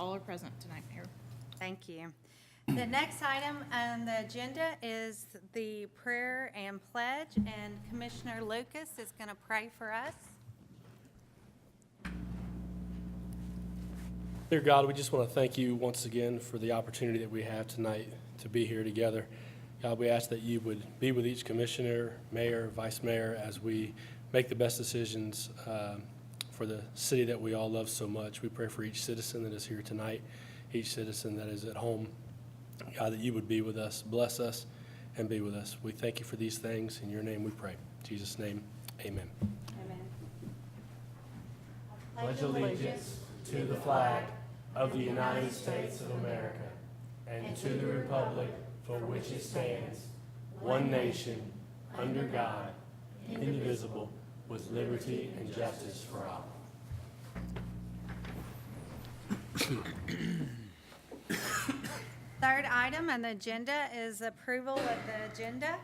All are present tonight, Mayor. Thank you. The next item on the agenda is the prayer and pledge, and Commissioner Lucas is going to pray for us. Dear God, we just want to thank you once again for the opportunity that we have tonight to be here together. God, we ask that you would be with each commissioner, mayor, vice mayor, as we make the best decisions for the city that we all love so much. We pray for each citizen that is here tonight, each citizen that is at home. God, that you would be with us, bless us, and be with us. We thank you for these things. In your name we pray. In Jesus' name, amen. Amen. Pledge allegiance to the flag of the United States of America and to the republic for which it stands, one nation, under God, indivisible, with liberty and justice for all. Third item on the agenda is approval of the agenda.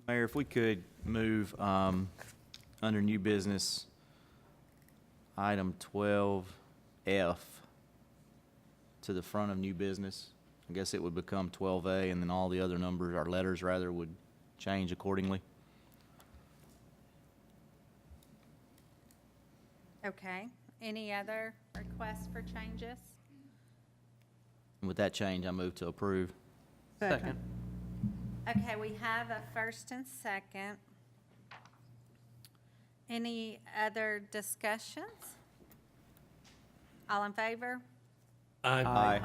Mayor, if we could move under new business, item 12F to the front of new business. I guess it would become 12A, and then all the other numbers, our letters rather, would change accordingly. Okay. Any other requests for changes? And with that change, I move to approve. Second. Okay, we have a first and second. Any other discussions? All in favor? Aye.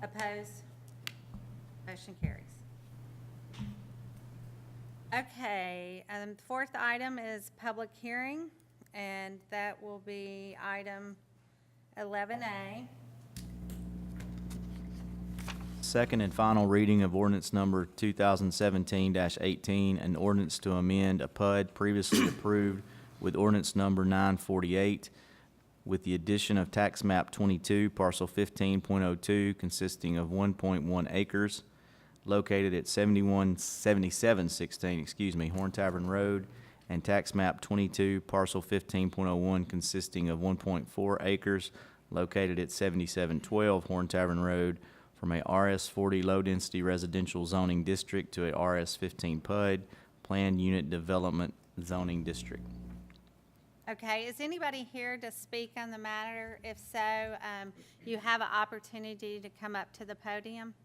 Opposed? Motion carries. Okay, the fourth item is public hearing, and that will be item 11A. Second and final reading of ordinance number 2017-18, an ordinance to amend a PUD previously approved with ordinance number 948, with the addition of tax map 22, parcel 15.02, consisting of 1.1 acres, located at 7716, Horn Tavern Road, and tax map 22, parcel 15.01, consisting of 1.4 acres, located at 7712 Horn Tavern Road, from a RS40 low-density residential zoning district to a RS15 PUD, planned unit development zoning district. Okay, is anybody here to speak on the matter? If so, you have an opportunity to come up to the podium.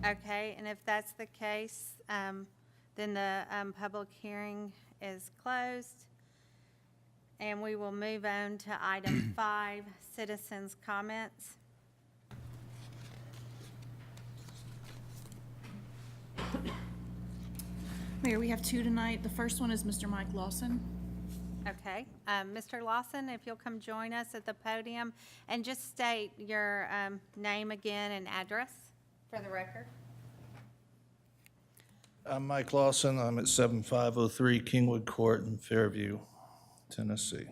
Okay, and if that's the case, then the public hearing is closed. And we will move on to item 5, citizens' comments. Mayor, we have two tonight. The first one is Mr. Mike Lawson. Okay, Mr. Lawson, if you'll come join us at the podium and just state your name again and address for the record. I'm Mike Lawson. I'm at 7503 Kingwood Court in Fairview, Tennessee.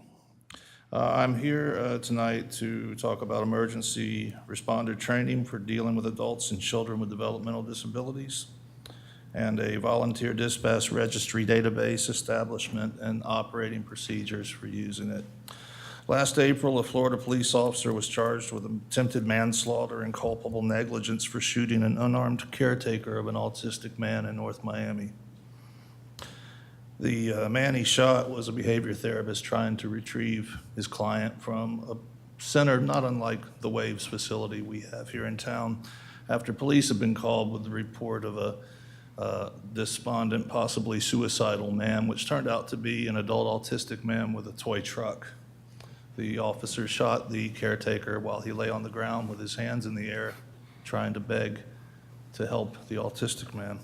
I'm here tonight to talk about emergency responder training for dealing with adults and children with developmental disabilities, and a volunteer dispatch registry database establishment and operating procedures for using it. Last April, a Florida police officer was charged with attempted manslaughter and culpable negligence for shooting an unarmed caretaker of an autistic man in North Miami. The man he shot was a behavior therapist trying to retrieve his client from a center not unlike the Waves facility we have here in town, after police had been called with the report of a despondent, possibly suicidal man, which turned out to be an adult autistic man with a toy truck. The officer shot the caretaker while he lay on the ground with his hands in the air, trying to beg to help the autistic man.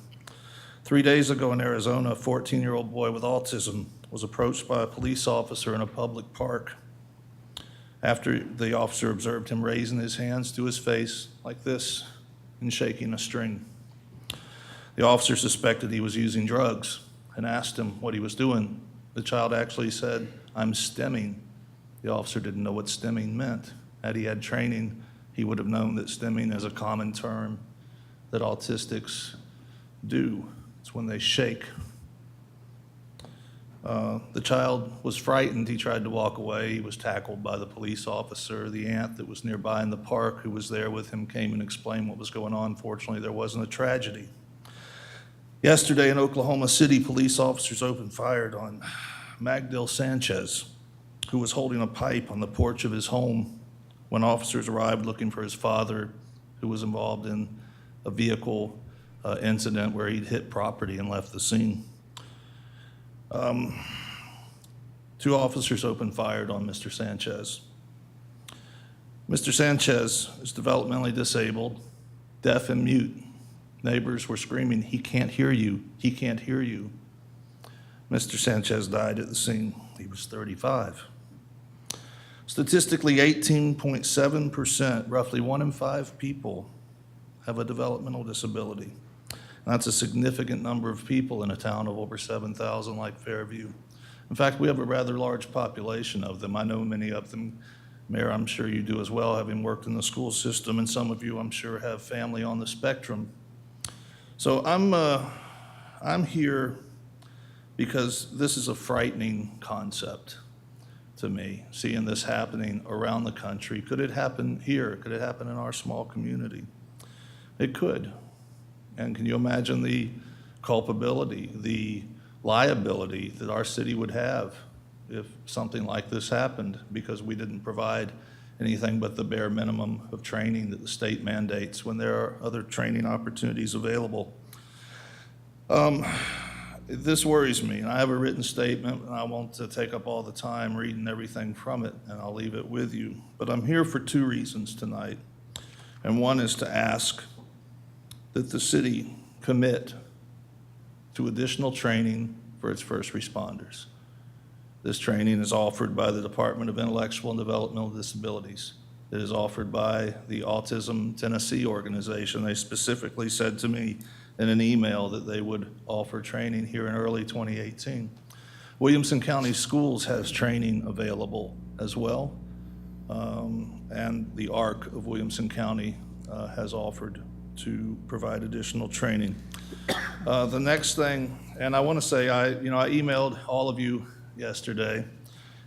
3 days ago in Arizona, a 14-year-old boy with autism was approached by a police officer in a public park. After the officer observed him raising his hands to his face like this and shaking a string. The officer suspected he was using drugs and asked him what he was doing. The child actually said, "I'm stemming." The officer didn't know what stemming meant. Had he had training, he would have known that stemming is a common term that autistics do. It's when they shake The child was frightened. He tried to walk away. He was tackled by the police officer. The aunt that was nearby in the park who was there with him came and explained what was going on. Fortunately, there wasn't a tragedy. Yesterday in Oklahoma City, police officers opened fire on Magdil Sanchez, who was holding a pipe on the porch of his home when officers arrived looking for his father, who was involved in a vehicle incident where he'd hit property and left the scene. Two officers opened fire on Mr. Sanchez. Mr. Sanchez is developmentally disabled, deaf and mute. Neighbors were screaming, "He can't hear you, he can't hear you." Mr. Sanchez died at the scene. He was 35. Statistically, 18.7%, roughly 1 in 5 people, have a developmental disability. That's a significant number of people in a town of over 7,000 like Fairview. In fact, we have a rather large population of them. I know many of them. Mayor, I'm sure you do as well, having worked in the school system, and some of you, I'm sure, have family on the spectrum. So I'm here because this is a frightening concept to me, seeing this happening around the country. Could it happen here? Could it happen in our small community? It could. And can you imagine the culpability, the liability that our city would have if something like this happened because we didn't provide anything but the bare minimum of training that the state mandates when there are other training opportunities available? This worries me, and I have a written statement, and I won't take up all the time reading everything from it, and I'll leave it with you. But I'm here for 2 reasons tonight, and one is to ask that the city commit to additional training for its first responders. This training is offered by the Department of Intellectual and Developmental Disabilities. It is offered by the Autism Tennessee organization. They specifically said to me in an email that they would offer training here in early 2018. Williamson County Schools has training available as well, and the ARC of Williamson County has offered to provide additional training. The next thing, and I want to say, I emailed all of you yesterday,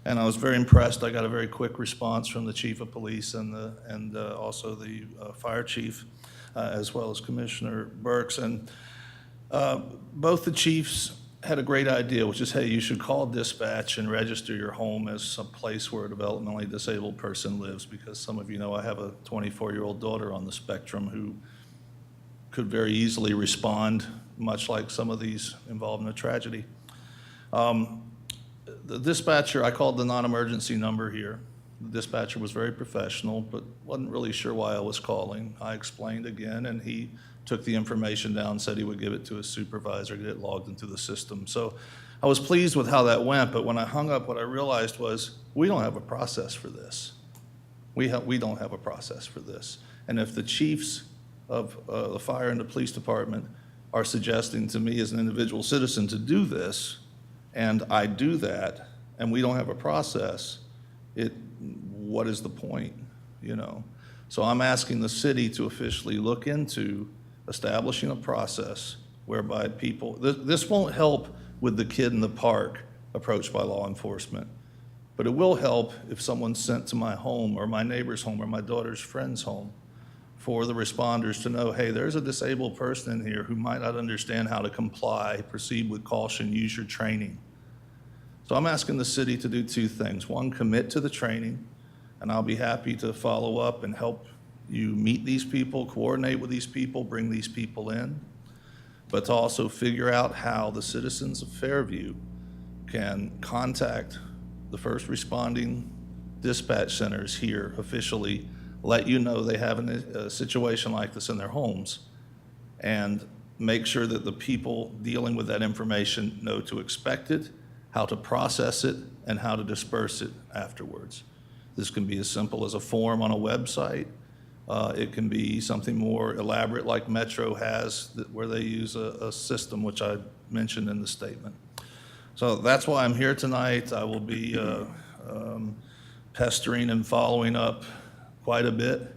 and I was very impressed. I got a very quick response from the chief of police and also the fire chief, as well as Commissioner Burks. And both the chiefs had a great idea, which is, hey, you should call dispatch and register your home as a place where a developmentally disabled person lives, because some of you know I have a 24-year-old daughter on the spectrum who could very easily respond, much like some of these involved in a tragedy. The dispatcher, I called the non-emergency number here. The dispatcher was very professional, but wasn't really sure why I was calling. I explained again, and he took the information down, said he would give it to his supervisor, get it logged into the system. So I was pleased with how that went, but when I hung up, what I realized was we don't have a process for this. We don't have a process for this. And if the chiefs of the fire and the police department are suggesting to me as an individual citizen to do this, and I do that, and we don't have a process, what is the point, So I'm asking the city to officially look into establishing a process whereby people, this won't help with the kid in the park approached by law enforcement, but it will help if someone's sent to my home or my neighbor's home or my daughter's friend's home for the responders to know, hey, there's a disabled person in here who might not understand how to comply, proceed with caution, use your training. So I'm asking the city to do 2 things. One, commit to the training, and I'll be happy to follow up and help you meet these people, coordinate with these people, bring these people in, but to also figure out how the citizens of Fairview can contact the first responding dispatch centers here officially, let you know they have a situation like this in their homes, and make sure that the people dealing with that information know to expect it, how to process it, and how to disperse it afterwards. This can be as simple as a form on a website. It can be something more elaborate like Metro has, where they use a system which I mentioned in the statement. So that's why I'm here tonight. I will be pestering and following up quite a bit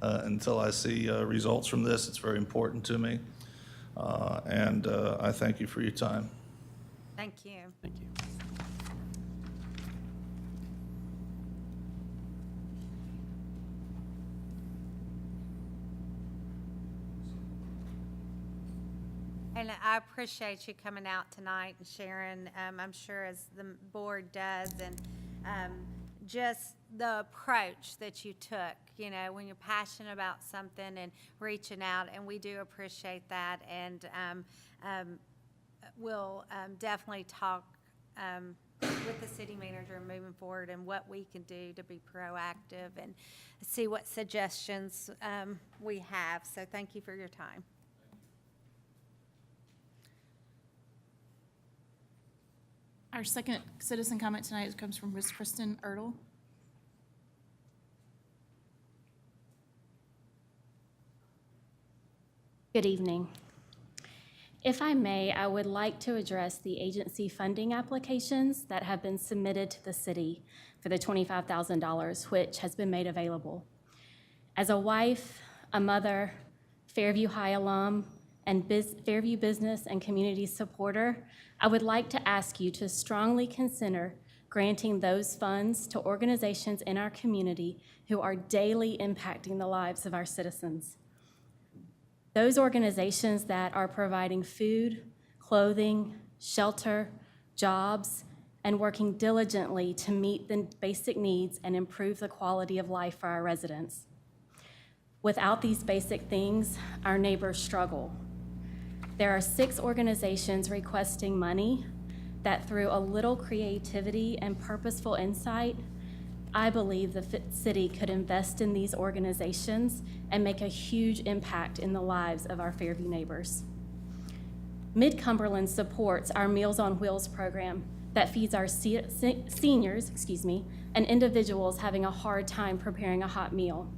until I see results from this. It's very important to me. And I thank you for your time. Thank you. Thank you. And I appreciate you coming out tonight and sharing, I'm sure as the board does, and just the approach that you took, you know, when you're passionate about something and reaching out, and we do appreciate that. And we'll definitely talk with the city manager moving forward and what we can do to be proactive and see what suggestions we have. So thank you for your time. Our second citizen comment tonight comes from Ms. Kristen Ertl. Good evening. If I may, I would like to address the agency funding applications that have been submitted to the city for the $25,000, which has been made available. As a wife, a mother, Fairview High alum, and Fairview business and community supporter, I would like to ask you to strongly consider granting those funds to organizations in our community who are daily impacting the lives of our citizens. Those organizations that are providing food, clothing, shelter, jobs, and working diligently to meet the basic needs and improve the quality of life for our residents. Without these basic things, our neighbors struggle. There are 6 organizations requesting money that, through a little creativity and purposeful insight, I believe the city could invest in these organizations and make a huge impact in the lives of our Fairview neighbors. Mid-Cumberland supports our Meals on Wheels program that feeds our seniors, and individuals having a hard time preparing a hot meal.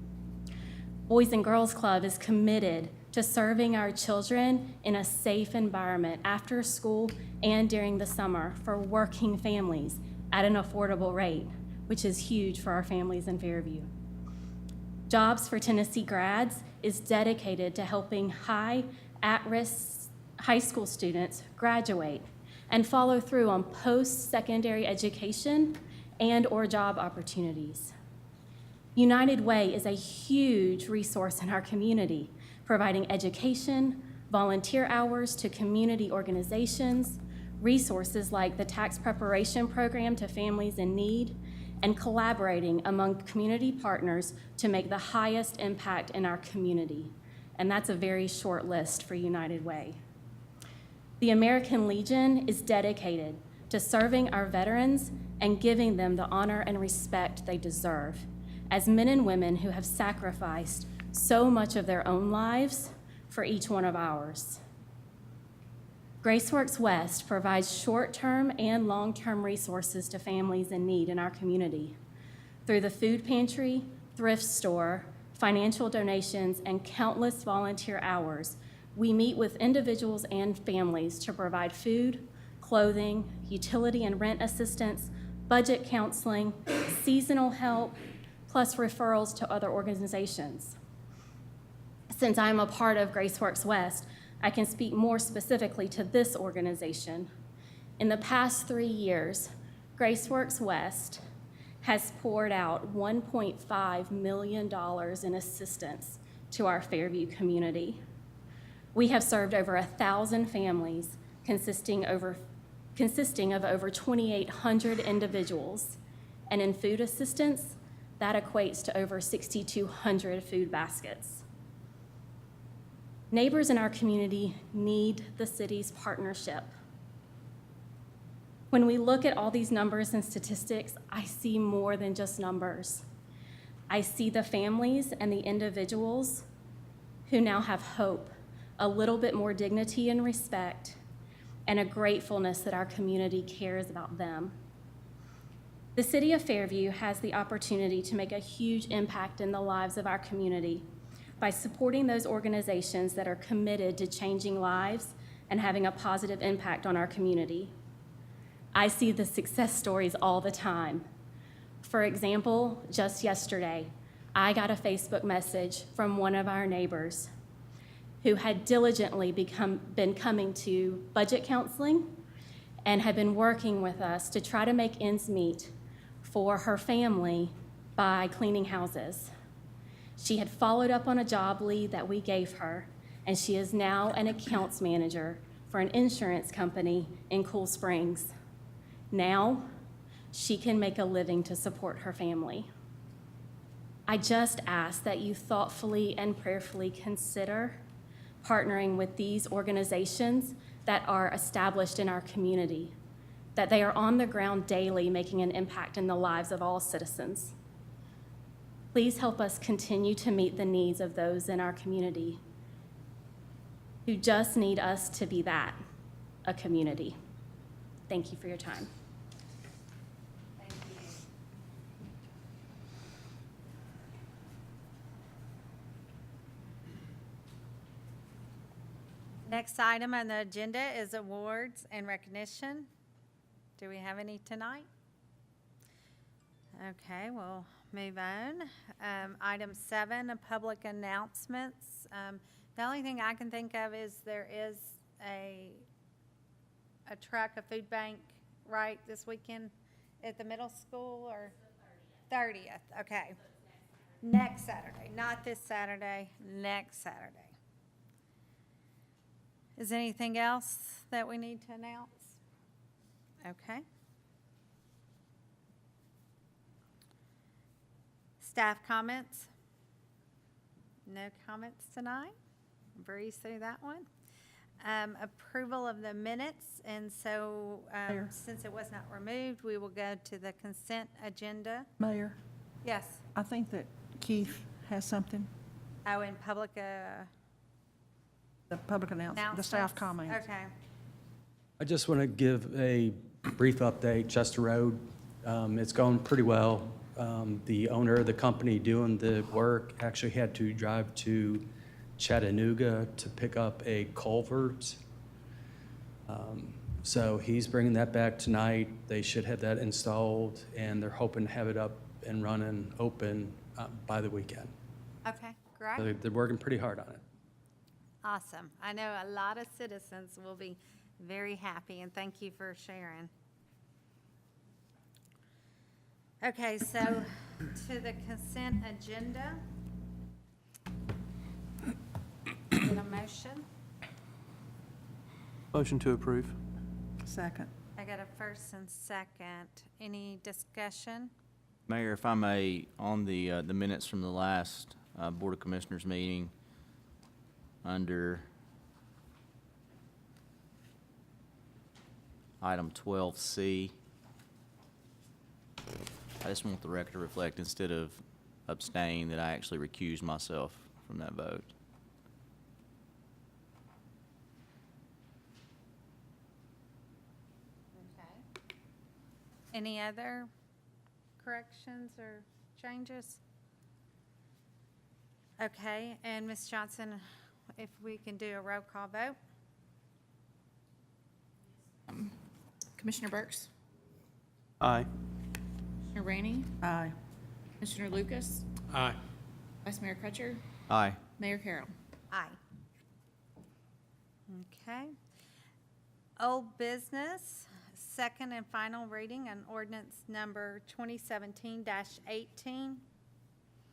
Boys and Girls Club is committed to serving our children in a safe environment after school and during the summer for working families at an affordable rate, which is huge for our families in Fairview. Jobs for Tennessee Grads is dedicated to helping at-risk high school students graduate and follow through on post-secondary education and/or job opportunities. United Way is a huge resource in our community, providing education, volunteer hours to community organizations, resources like the tax preparation program to families in need, and collaborating among community partners to make the highest impact in our community. And that's a very short list for United Way. The American Legion is dedicated to serving our veterans and giving them the honor and respect they deserve, as men and women who have sacrificed so much of their own lives for each one of ours. GraceWorks West provides short-term and long-term resources to families in need in our community. Through the food pantry, thrift store, financial donations, and countless volunteer hours, we meet with individuals and families to provide food, clothing, utility and rent assistance, budget counseling, seasonal help, plus referrals to other organizations. Since I'm a part of GraceWorks West, I can speak more specifically to this organization. In the past 3 years, GraceWorks West has poured out $1.5 million in assistance to our Fairview community. We have served over 1,000 families consisting of over 2,800 individuals, and in food assistance, that equates to over 6,200 food baskets. Neighbors in our community need the city's partnership. When we look at all these numbers and statistics, I see more than just numbers. I see the families and the individuals who now have hope, a little bit more dignity and respect, and a gratefulness that our community cares about them. The city of Fairview has the opportunity to make a huge impact in the lives of our community by supporting those organizations that are committed to changing lives and having a positive impact on our community. I see the success stories all the time. For example, just yesterday, I got a Facebook message from one of our neighbors who had diligently been coming to budget counseling and had been working with us to try to make ends meet for her family by cleaning houses. She had followed up on a job lead that we gave her, and she is now an accounts manager for an insurance company in Cool Springs. Now, she can make a living to support her family. I just ask that you thoughtfully and prayerfully consider partnering with these organizations that are established in our community, that they are on the ground daily making an impact in the lives of all citizens. Please help us continue to meet the needs of those in our community who just need us to be that, a community. Thank you for your time. Thank you. Next item on the agenda is awards and recognition. Do we have any tonight? Okay, we'll move on. Item 7, public announcements. The only thing I can think of is there is a truck, a food bank, right, this weekend at the middle school, or? 30th, okay. Next Saturday, not this Saturday, next Saturday. Is anything else that we need to announce? Okay. Staff comments? No comments tonight? Breeze through that one. Approval of the minutes, and so Mayor. since it was not removed, we will go to the consent agenda. Mayor, Yes. I think that Keith has something, Oh, in public the public announcement, the staff announcements? comments. Okay. I just want to give a brief update. Chester Road, it's going pretty well. The owner of the company doing the work actually had to drive to Chattanooga to pick up a culvert. So he's bringing that back tonight. They should have that installed, and they're hoping to have it up and running, open by the weekend. Okay, So great. they're working pretty hard on it. Awesome. I know a lot of citizens will be very happy, and thank you for sharing. Okay, so to the consent agenda. Get a motion? Motion to approve. Second. I got a first and second. Any discussion? Mayor, if I may, on the minutes from the last Board of Commissioners meeting, under item 12C, I just want the record to reflect, instead of abstain, that I actually recused myself from that vote. Okay. Any other corrections or changes? Okay, and Ms. Johnson, if we can do a roll call vote? Commissioner Burks, Aye. Commissioner Rainey, Aye. Commissioner Lucas, Aye. Vice Mayor Crutcher, Aye. Mayor Carroll. Aye. Okay. Old business, second and final reading on ordinance number 2017-18.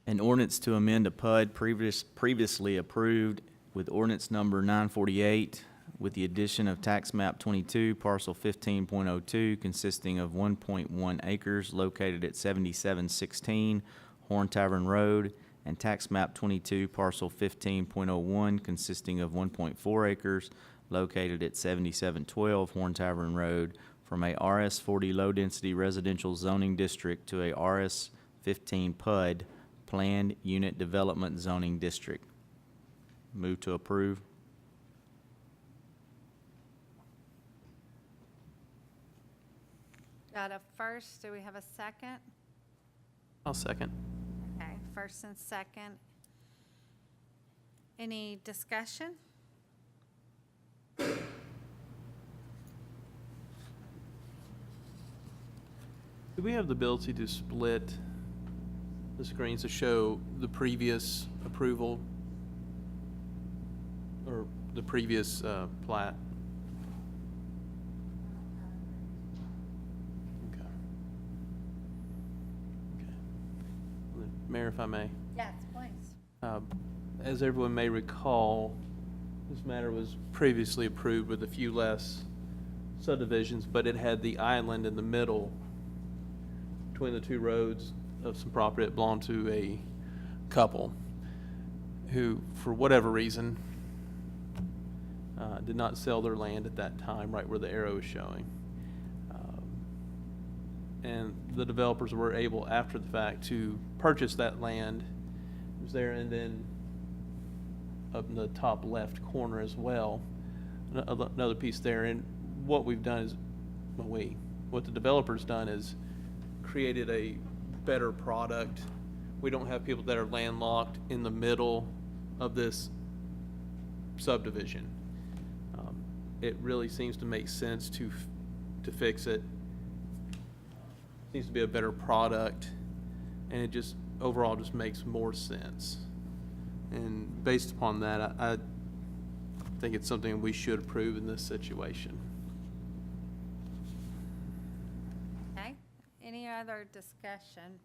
An ordinance to amend a PUD previously approved with ordinance number 948 with the addition of tax map 22, parcel 15.02, consisting of 1.1 acres located at 7716 Horn Tavern Road, and tax map 22, parcel 15.01, consisting of 1.4 acres located at 7712 Horn Tavern Road, from a RS40 low-density residential zoning district to a RS15 PUD, Planned Unit Development Zoning District. Move to approve. Got a first, do we have a second? I'll second. Okay, first and second. Any discussion? Do we have the ability to split the screens to show the previous approval or the previous plat? Okay. Okay. Mayor, if I may. Yes, please. As everyone may recall, This matter was previously approved with a few less subdivisions, but it had the island in the middle between the two roads of some property that belonged to a couple who, for whatever reason, did not sell their land at that time, right where the arrow is showing. And the developers were able, after the fact, to purchase that land. It was there, and then up in the top left corner as well, another piece there. And what we've done is, what the developer's done is created a better product. We don't have people that are landlocked in the middle of this subdivision. It really seems to make sense to fix it. Seems to be a better product, and it just overall just makes more sense. And based upon that, I think it's something we should approve in this situation. Okay, any other discussion?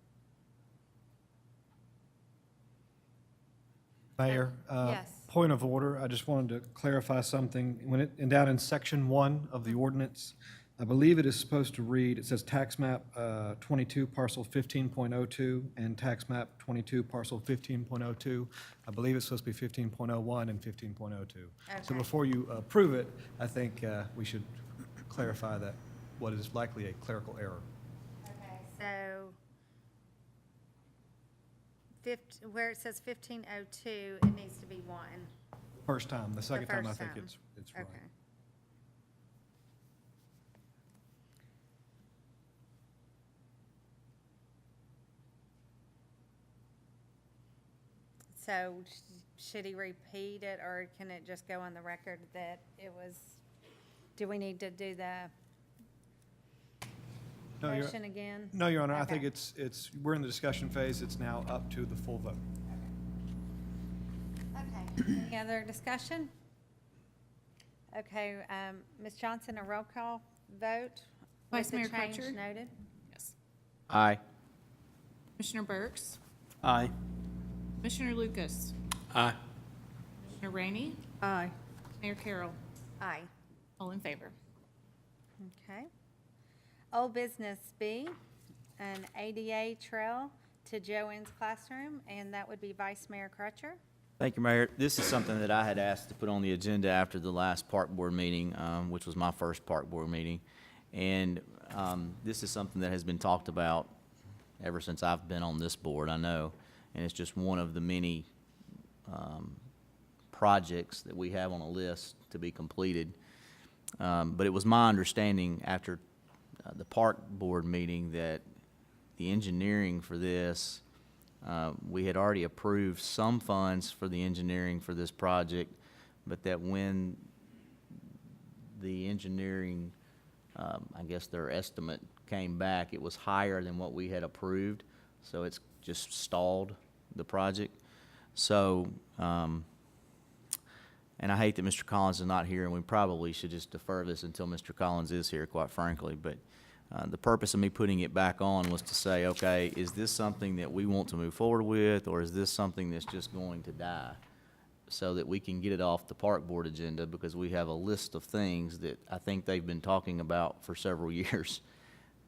Mayor, Yes. point of order, I just wanted to clarify something. And down in section 1 of the ordinance, I believe it is supposed to read, it says tax map 22 parcel 15.02 and tax map 22 parcel 15.02. I believe it's supposed to be 15.01 and 15.02. So Okay. before you approve it, I think we should clarify that what is likely a clerical error. Okay, so where it says 1502, it needs to be 1. First time, the second time I first think time. it's right. Okay. So should he repeat it, or can it just go on the record that it was, do we need to do the No, Your- motion again? No, Your Honor, I think Okay. we're in the discussion phase. It's now up to the full vote. Okay, any other discussion? Okay, Ms. Johnson, a roll call vote? Vice Mayor With the change Crutcher? noted? Yes. Aye. Commissioner Burks? Aye. Commissioner Lucas? Aye. Commissioner Rainey? Aye. Mayor Carroll? Aye. All in favor? Okay. Old business B, an ADA trail to Joanne's classroom, and that would be Vice Mayor Crutcher. Thank you, Mayor. This is something that I had asked to put on the agenda after the last park board meeting, which was my first park board meeting. And this is something that has been talked about ever since I've been on this board, I know. And it's just one of the many projects that we have on a list to be completed. But it was my understanding after the park board meeting that the engineering for this, we had already approved some funds for the engineering for this project, but that when the engineering, I guess their estimate came back, it was higher than what we had approved, so it's just stalled the project. So, and I hate that Mr. Collins is not here, and we probably should just defer this until Mr. Collins is here, quite frankly, but the purpose of me putting it back on was to say, okay, is this something that we want to move forward with, or is this something that's just going to die? So that we can get it off the park board agenda, because we have a list of things that I think they've been talking about for several years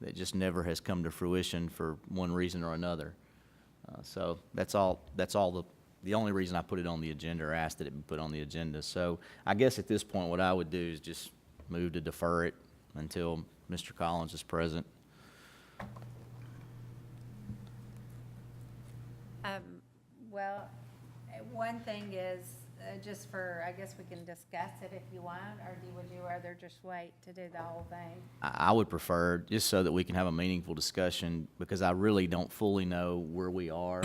that just never has come to fruition for one reason or another. So that's the only reason I put it on the agenda, or asked that it be put on the agenda. So I guess at this point, what I would do is just move to defer it until Mr. Collins is present. Well, one thing is, just for, I guess we can discuss it if you want, or would you rather just wait to do the whole thing? I would prefer, just so that we can have a meaningful discussion, because I really don't fully know where we are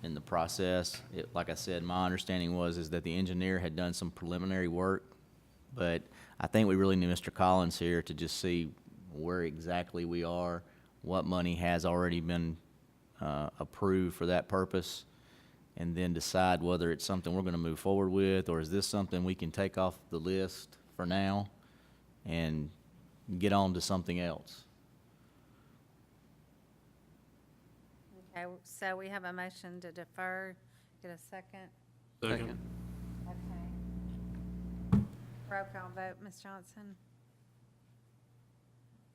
in the process. Like I said, my understanding is that the engineer had done some preliminary work, but I think we really need Mr. Collins here to just see where exactly we are, what money has already been approved for that purpose, and then decide whether it's something we're going to move forward with, or is this something we can take off the list for now and get on to something else. Okay, so we have a motion to defer. Get a second? Second. Okay. Roll call vote, Ms. Johnson.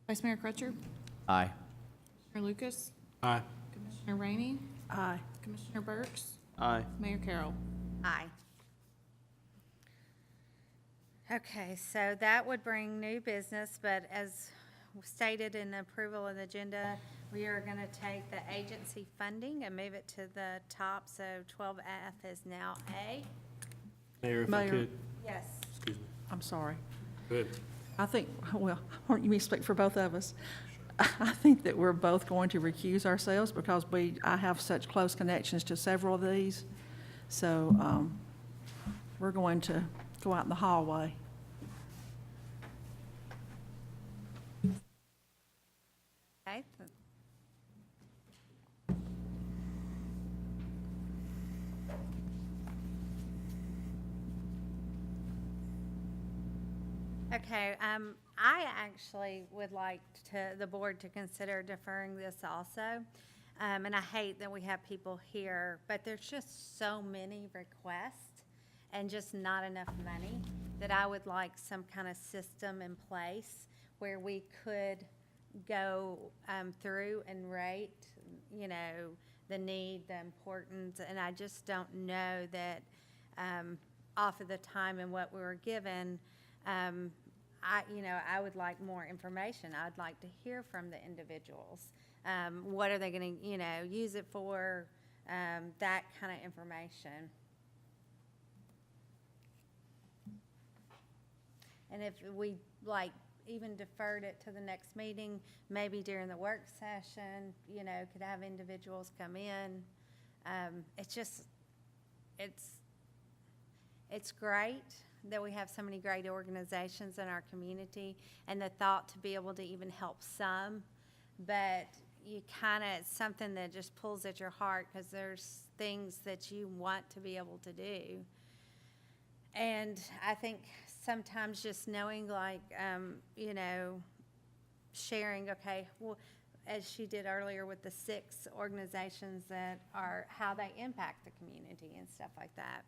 Vice Mayor Crutcher, Aye. Commissioner Lucas, Aye. Commissioner Rainey, Aye. Commissioner Burks, Aye. Mayor Carroll. Aye. Okay, so that would bring new business, but as stated in the approval of the agenda, we are going to take the agency funding and move it to the top, so 12F is now A. Mayor, if I Mayor. could, Yes. excuse me. I'm sorry. Good. I think, well, you may speak for both of us. I think that we're both going to recuse ourselves because I have such close connections to several of these. So we're going to go out in the hallway. Okay. Okay, I actually would like the board to consider deferring this also. And I hate that we have people here, but there's just so many requests and just not enough money that I would like some kind of system in place where we could go through and rate, the need, the importance, and I just don't know that off of the time and what we were given, I would like more information. I'd like to hear from the individuals. What are they going to, use it for? That kind of information. And if we even deferred it to the next meeting, maybe during the work session, could have individuals come in. It's great that we have so many great organizations in our community and the thought to be able to even help some, but it's something that just pulls at your heart because there's things that you want to be able to do. And I think sometimes just knowing, sharing, okay, well, as she did earlier with the 6 organizations that are, how they impact the community and stuff like that.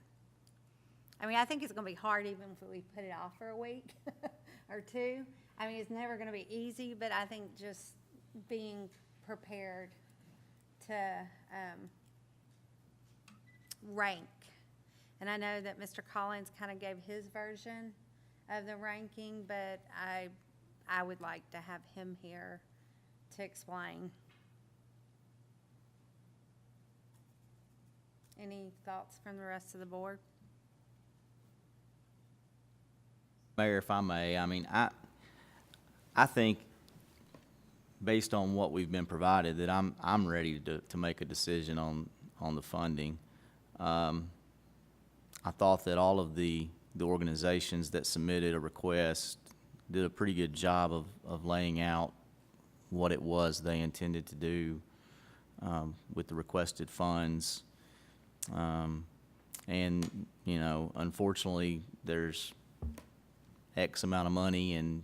I mean, I think it's going to be hard even if we put it off for a week or 2. I mean, it's never going to be easy, but I think just being prepared to rank. And I know that Mr. Collins kind of gave his version of the ranking, but I would like to have him here to explain. Any thoughts from the rest of the board? Mayor, if I may, I think based on what we've been provided, that I'm ready to make a decision on the funding. I thought that all of the organizations that submitted a request did a pretty good job of laying out what it was they intended to do with the requested funds. And, unfortunately, there's X amount of money and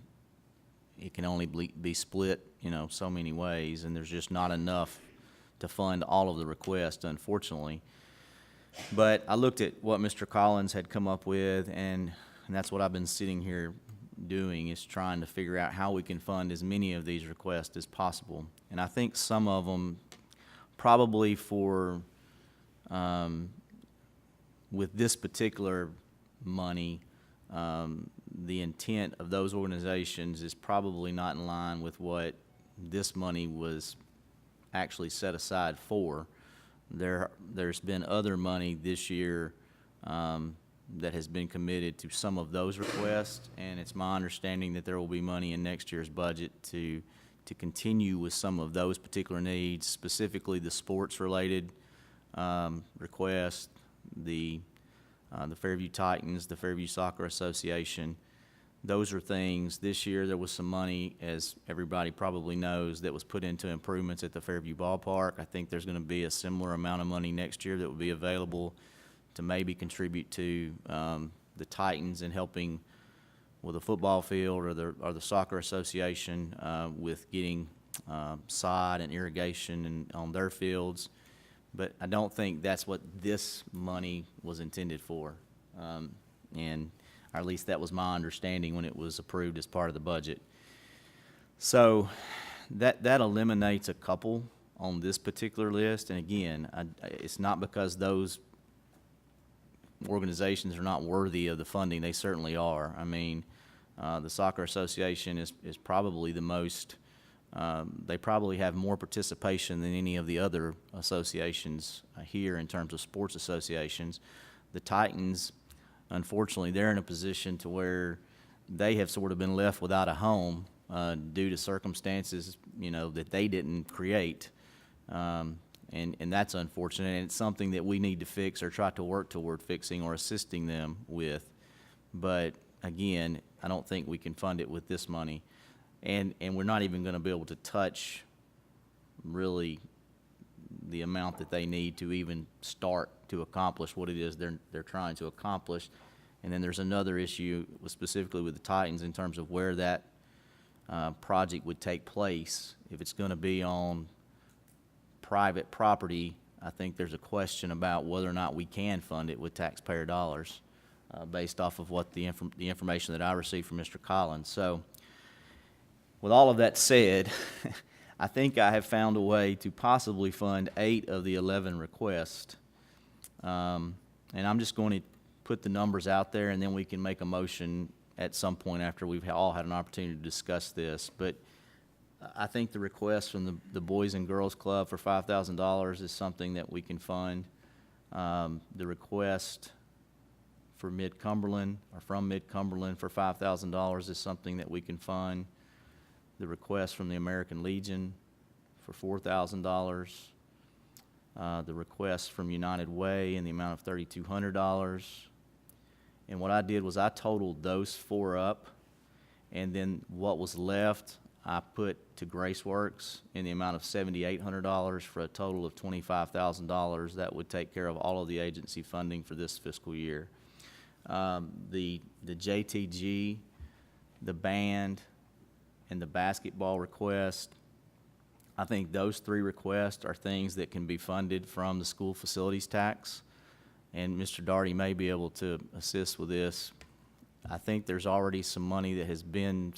it can only be split, so many ways, and there's just not enough to fund all of the requests, unfortunately. But I looked at what Mr. Collins had come up with, and that's what I've been sitting here doing, is trying to figure out how we can fund as many of these requests as possible. And I think some of them, probably with this particular money, the intent of those organizations is probably not in line with what this money was actually set aside for. There's been other money this year that has been committed to some of those requests, and it's my understanding that there will be money in next year's budget to continue with some of those particular needs, specifically the sports-related requests, the Fairview Titans, the Fairview Soccer Association. Those are things, this year there was some money, as everybody probably knows, that was put into improvements at the Fairview Ballpark. I think there's going to be a similar amount of money next year that will be available to maybe contribute to the Titans in helping with the football field or the Soccer Association with getting sod and irrigation on their fields. But I don't think that's what this money was intended for. And or at least that was my understanding when it was approved as part of the budget. So that eliminates a couple on this particular list, and again, it's not because those organizations are not worthy of the funding. They certainly are. I mean, the Soccer Association is probably the most, they probably have more participation than any of the other associations here in terms of sports associations. The Titans, unfortunately, they're in a position to where they have sort of been left without a home due to circumstances, that they didn't create. And that's unfortunate, and it's something that we need to fix or try to work toward fixing or assisting them with. But again, I don't think we can fund it with this money. And we're not even going to be able to touch really the amount that they need to even start to accomplish what it is they're trying to accomplish. And then there's another issue specifically with the Titans in terms of where that project would take place. If it's going to be on private property, I think there's a question about whether or not we can fund it with taxpayer dollars based off of what the information that I received from Mr. Collins. So with all of that said, I think I have found a way to possibly fund 8 of the 11 requests. And I'm just going to put the numbers out there, and then we can make a motion at some point after we've all had an opportunity to discuss this. But I think the request from the Boys and Girls Club for $5,000 is something that we can fund. The request for Mid-Cumberland, or from Mid-Cumberland for $5,000 is something that we can fund. The request from the American Legion for $4,000. The request from United Way in the amount of $3,200. And what I did was I totaled those 4 up, and then what was left I put to Graceworks in the amount of $7,800 for a total of $25,000. That would take care of all of the agency funding for this fiscal year. The JTG, the band, and the basketball request, I think those 3 requests are things that can be funded from the school facilities tax. And Mr. Daugherty may be able to assist with this. I think there's already some money that has been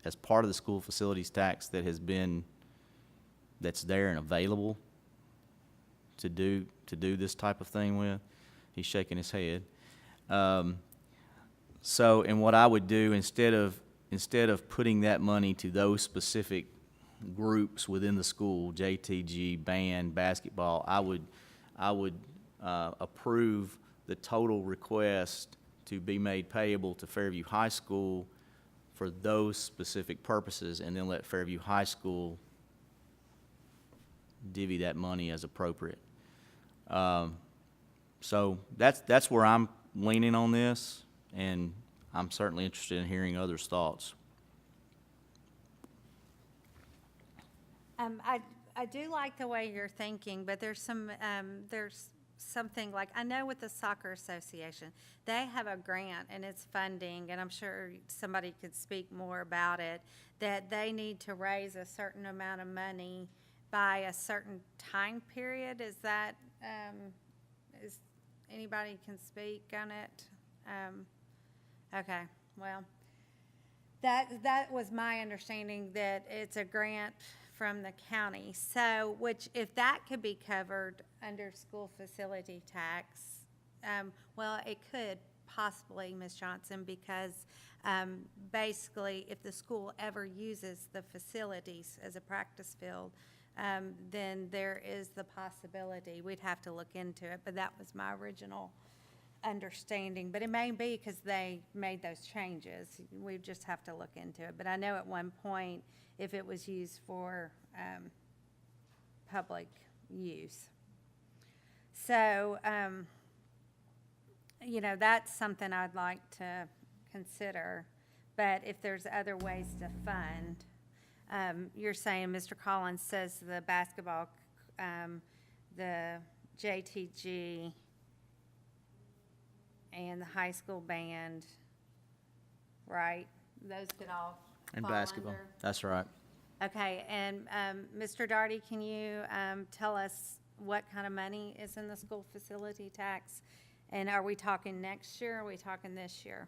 as part of the school facilities tax that's there and available to do this type of thing with. He's shaking his head. So, and what I would do instead of putting that money to those specific groups within the school, JTG, band, basketball, I would approve the total request to be made payable to Fairview High School for those specific purposes, and then let Fairview High School divvy that money as appropriate. So that's where I'm leaning on this, and I'm certainly interested in hearing others' thoughts. I do like the way you're thinking, but there's something like, I know with the Soccer Association, they have a grant and it's funding, and I'm sure somebody could speak more about it, that they need to raise a certain amount of money by a certain time period. Is that, is anybody can speak on it? Okay, well, that was my understanding, that it's a grant from the county. So, which, if that could be covered under school facility tax, well, it could possibly, Ms. Johnson, because basically, if the school ever uses the facilities as a practice field, then there is the possibility. We'd have to look into it, but that was my original understanding. But it may be because they made those changes. We just have to look into it. But I know at one point, if it was used for public use. So, that's something I'd like to consider. But if there's other ways to fund, you're saying Mr. Collins says the basketball, the JTG, and the high school band, right? Those could all And fall basketball, under? that's right. Okay, and Mr. Daugherty, can you tell us what kind of money is in the school facility tax? And are we talking next year, or are we talking this year?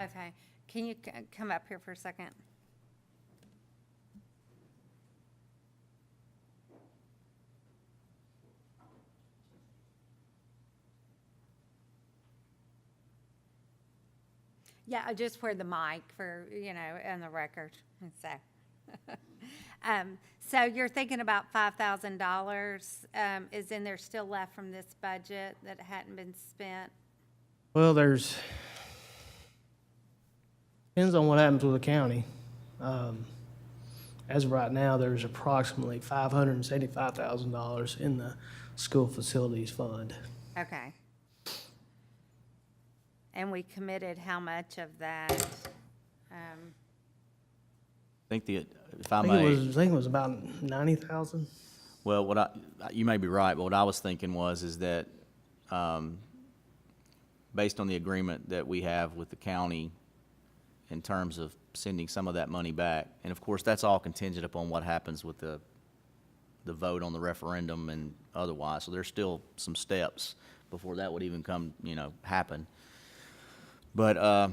Okay, can you come up here for a second? Yeah, I just for the mic for, on the record, so. So you're thinking about $5,000, is in there still left from this budget that hadn't been spent? Well, depends on what happens with the county. As of right now, there's approximately $575,000 in the school facilities fund. Okay. And we committed how much of that? I think if I I think may. I think it was about 90,000. Well, you may be right, but what I was thinking is that, based on the agreement that we have with the county in terms of sending some of that money back, and of course, that's all contingent upon what happens with the vote on the referendum and otherwise, so there's still some steps before that would even happen. But,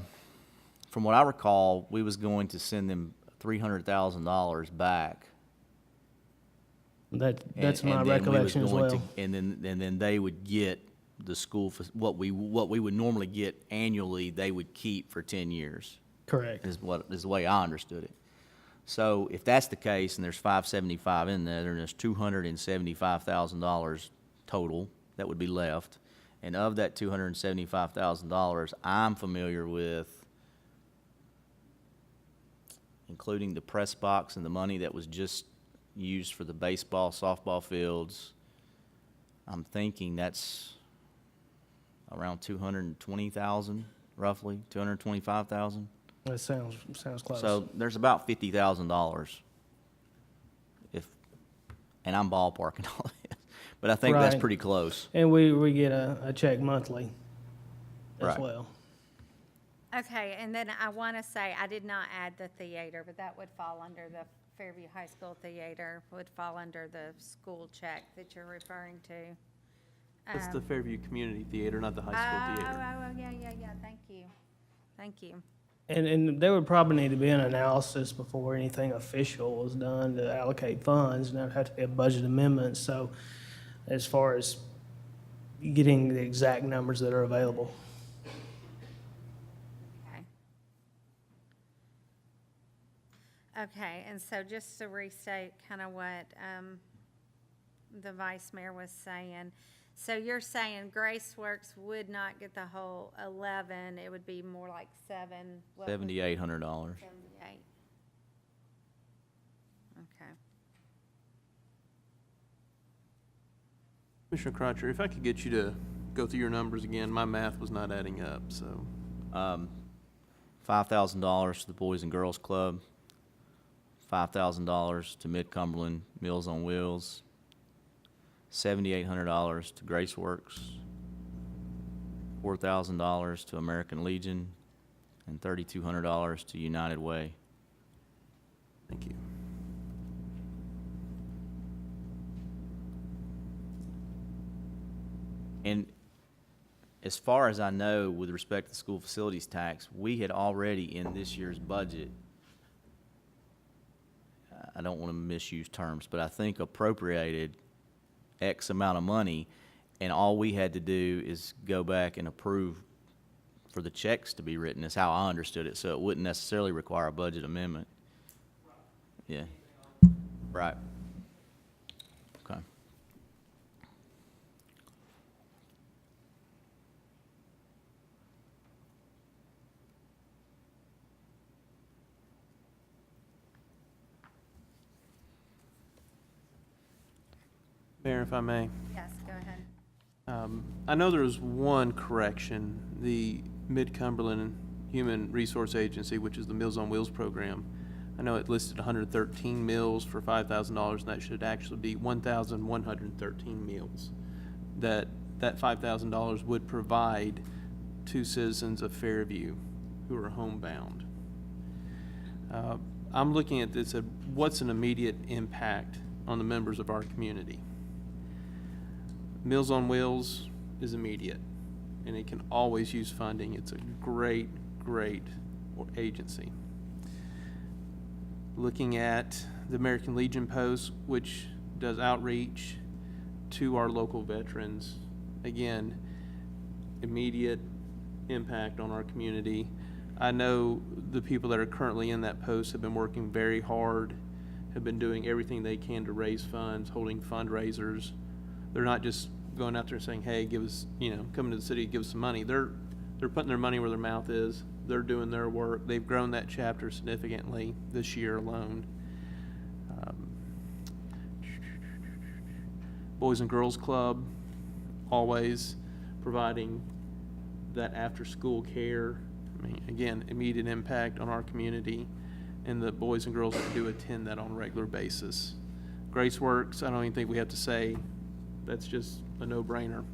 from what I recall, we was going to send them $300,000 back. That's And- my and then we was recollection as going well. and then they would get the school, what we would normally get annually, they would keep for 10 years, Correct. is the way I understood it. So if that's the case, and there's 575 in there, then there's $275,000 total that would be left. And of that $275,000, I'm familiar with, including the press box and the money that was just used for the baseball, softball fields, I'm thinking that's around 220,000, roughly, 225,000. That sounds close. So there's about $50,000 and I'm ballparking all this, but I think that's Right. pretty close. And we get a check monthly as Right. well. Okay, and then I want to say, I did not add the theater, but that would fall under the Fairview High School Theater, would fall under the school check that you're referring to. That's the Fairview Community Theater, not the high school theater. Yeah, thank you. And there would probably need to be an analysis before anything official was done to allocate funds, and there'd have to be a budget amendment. So as far as getting the exact numbers that are available. Okay, and so just to restate kind of what the vice mayor was saying, so you're saying GraceWorks would not get the whole 11, it would be more like 7? what was it? $7,800. 78. Okay. Commissioner Crotcher, if I could get you to go through your numbers again, my math was not adding up, so. $5,000 to the Boys and Girls Club, $5,000 to Mid-Cumberland Meals on Wheels, $7,800 to GraceWorks, $4,000 to American Legion, and $3,200 to United Way. Thank you. And as far as I know, with respect to the school facilities tax, we had already in this year's budget, I don't want to misuse terms, but I think appropriated X amount of money, and all we had to do is go back and approve for the checks to be written, is how I understood it, so it wouldn't necessarily require a budget amendment. Yeah, right. Okay. Mayor, if I may. Yes, go ahead. I know there was one correction. The Mid-Cumberland Human Resource Agency, which is the Meals on Wheels program, I know it listed 113 meals for $5,000, and that should actually be 1,113 meals that $5,000 would provide to citizens of Fairview who are homebound. I'm looking at this, at what's an immediate impact on the members of our community. Meals on Wheels is immediate, and it can always use funding. It's a great great agency. Looking at the American Legion Post, which does outreach to our local veterans. Again, immediate impact on our community. I know the people that are currently in that post have been working very hard, have been doing everything they can to raise funds, holding fundraisers. They're not just going out there and saying, hey, give us, come to the city, give us some money. They're putting their money where their mouth is. They're doing their work. They've grown that chapter significantly this year alone. Boys and Girls Club, always providing that after-school care. I mean, again, immediate impact on our community and the boys and girls that do attend that on a regular basis. GraceWorks, I don't even think we have to say, that's just a no-brainer.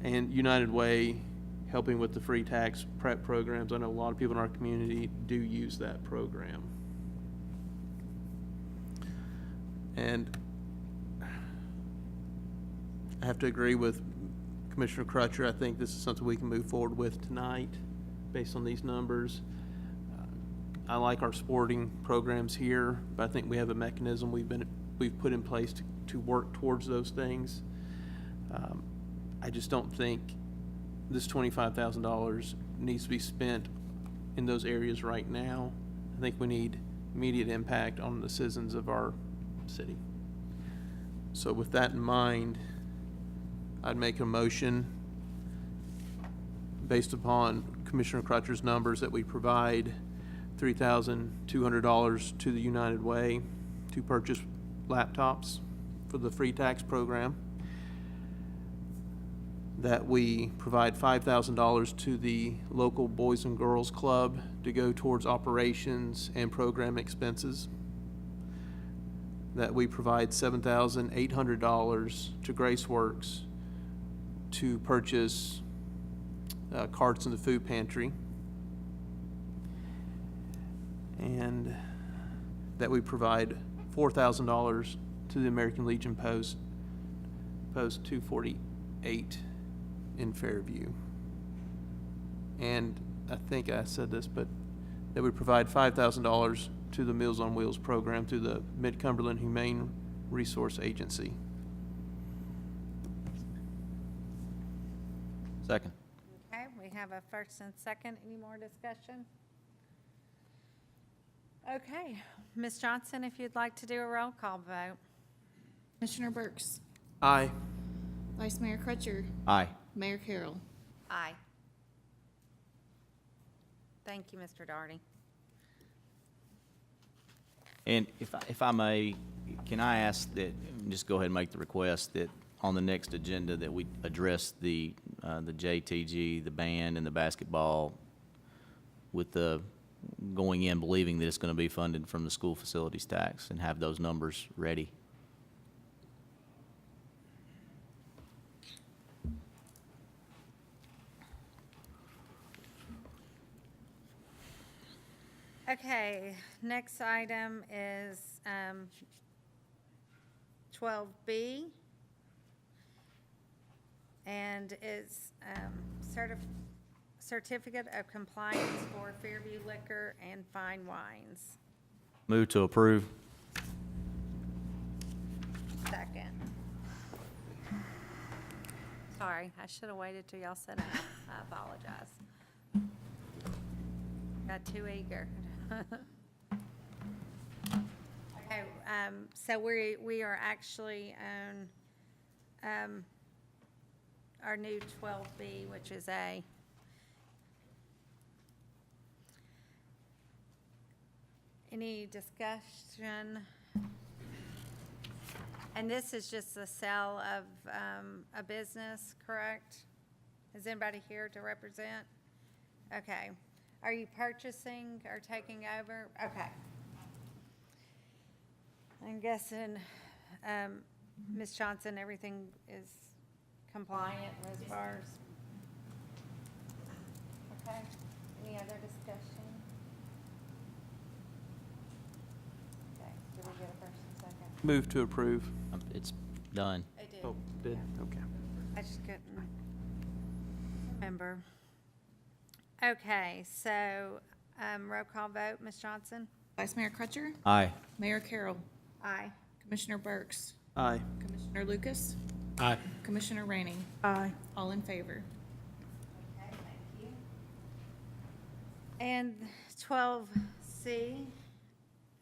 And United Way, helping with the free tax prep programs. I know a lot of people in our community do use that program. And I have to agree with Commissioner Crutcher. I think this is something we can move forward with tonight based on these numbers. I like our sporting programs here, but I think we have a mechanism we've put in place to work towards those things. I just don't think this $25,000 needs to be spent in those areas right now. I think we need immediate impact on the citizens of our city. So with that in mind, I'd make a motion based upon Commissioner Crutcher's numbers that we provide $3,200 to the United Way to purchase laptops for the free tax program, that we provide $5,000 to the local Boys and Girls Club to go towards operations and program expenses, that we provide $7,800 to GraceWorks to purchase carts in the food pantry, and that we provide $4,000 to the American Legion Post 248 in Fairview. And I think I said this, but that we provide $5,000 to the Meals on Wheels program through the Mid-Cumberland Humane Resource Agency. Second. Okay, we have a first and second. Any more discussion? Okay, Ms. Johnson, if you'd like to do a roll call vote. Commissioner Burks, Aye. Vice Mayor Crutcher, Aye. Mayor Carroll. Aye. Thank you, Mr. Darty. And if I may, can I ask that, just go ahead and make the request that on the next agenda that we address the JTG, the band, and the basketball with the going in believing that it's going to be funded from the school facilities tax, and have those numbers ready. Okay, next item is 12B, and it's certificate of compliance for Fairview Liquor and Fine Wines. Move to approve. Second. Sorry, I should have waited till y'all said it. I apologize. Got too eager. Okay, so we are actually on our new 12B, which is A. Any discussion? And this is just the sale of a business, correct? Is anybody here to represent? Okay. Are you purchasing or taking over? Okay. I'm guessing, Ms. Johnson, everything is compliant as far as? Okay. Any other discussion? Okay. Did we get a first and second? Move to approve. It's done. I did. Oh, did? Okay. I just couldn't remember. Okay, so, roll call vote, Ms. Johnson? Vice Mayor Crutcher, Aye. Mayor Carroll, Aye. Commissioner Burks, Aye. Commissioner Lucas, Aye. Commissioner Rainey, Aye. all in favor. Okay, thank you. And 12C,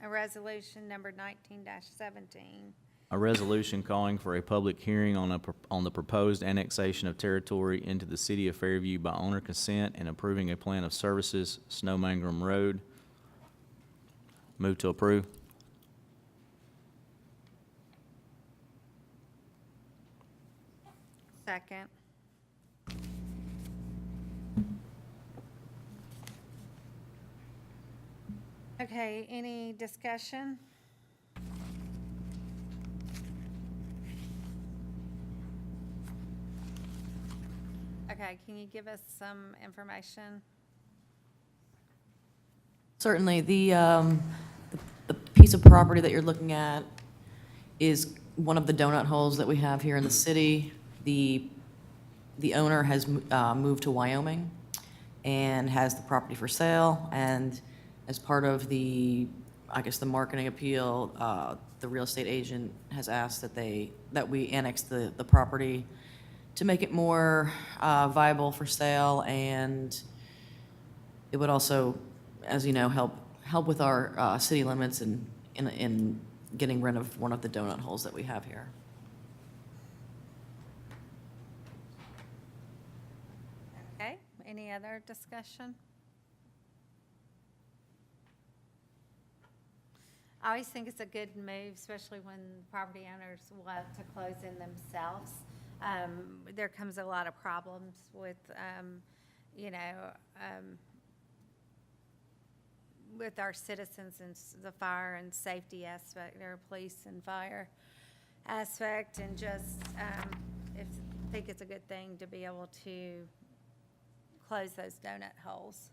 a resolution number 19-17. A resolution calling for a public hearing on the proposed annexation of territory into the city of Fairview by owner consent and approving a plan of services, Snow Mangrum Road. Move to approve. Second. Okay, any discussion? Okay, can you give us some information? Certainly. The piece of property that you're looking at is one of the donut holes that we have here in the city. The owner has moved to Wyoming and has the property for sale. And as part of the, I guess, the marketing appeal, the real estate agent has asked that we annex the property to make it more viable for sale, and it would also, as you know, help with our city limits and in getting rid of one of the donut holes that we have here. Okay, any other discussion? I always think it's a good move, especially when property owners love to close in themselves. There comes a lot of problems with, with our citizens and the fire and safety aspect, our police and fire aspect, and just, I think it's a good thing to be able to close those donut holes.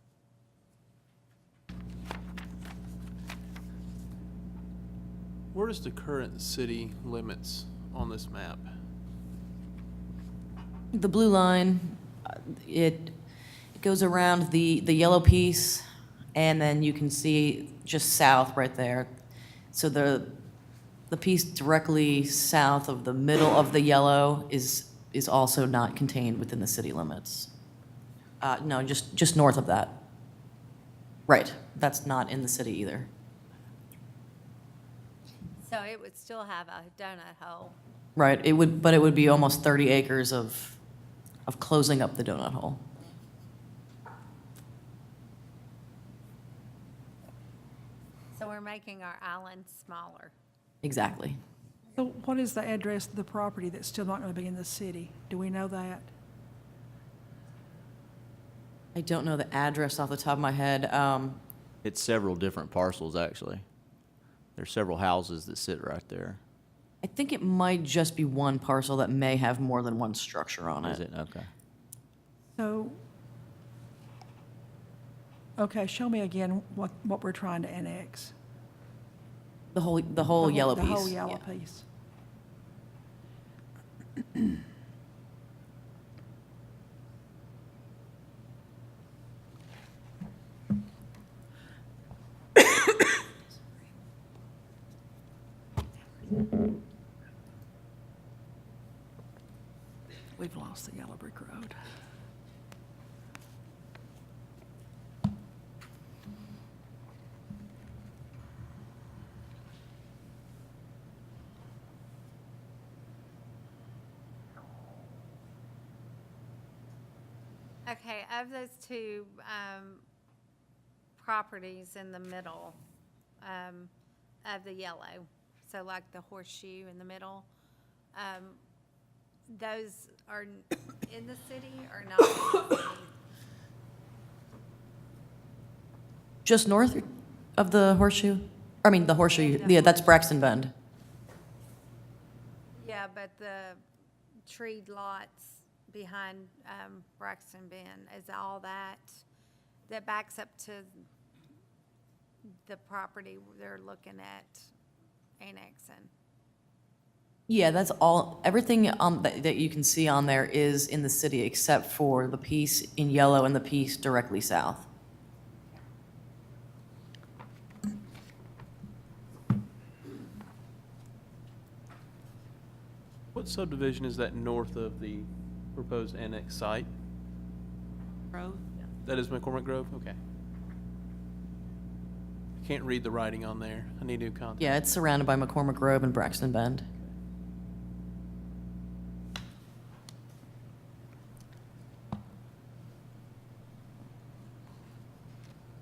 Where is the current city limits on this map? The blue line, it goes around the yellow piece, and then you can see just south right there. So the piece directly south of the middle of the yellow is also not contained within the city limits. No, just north of that. Right, that's not in the city either. So it would still have a donut hole. Right, but it would be almost 30 acres of closing up the donut hole. So we're making our island smaller. Exactly. So what is the address of the property that's still not going to be in the city? Do we know that? I don't know the address off the top of my head. It's several different parcels, actually. There's several houses that sit right there. I think it might just be one parcel that may have more than one structure on Is it. it? Okay. So, okay, show me again what we're trying to annex. The whole yellow piece. The whole yellow Yeah. piece. We've lost the yellow brick road. Okay, of those two properties in the middle of the yellow, so like the horseshoe in the middle, those are in the city or not in the city? Just north of the horseshoe? I mean, the horseshoe, yeah, that's Braxton Bend. Yeah, but the treed lots behind Braxton Bend, is all that backs up to the property they're looking at annexing? Yeah, that's all, everything that you can see on there is in the city except for the piece in yellow and the piece directly south. What subdivision is that north of the proposed annex site? Grove? That is McCormick Grove? Okay. I can't read the writing on there. I need new content. Yeah, it's surrounded by McCormick Grove and Braxton Bend.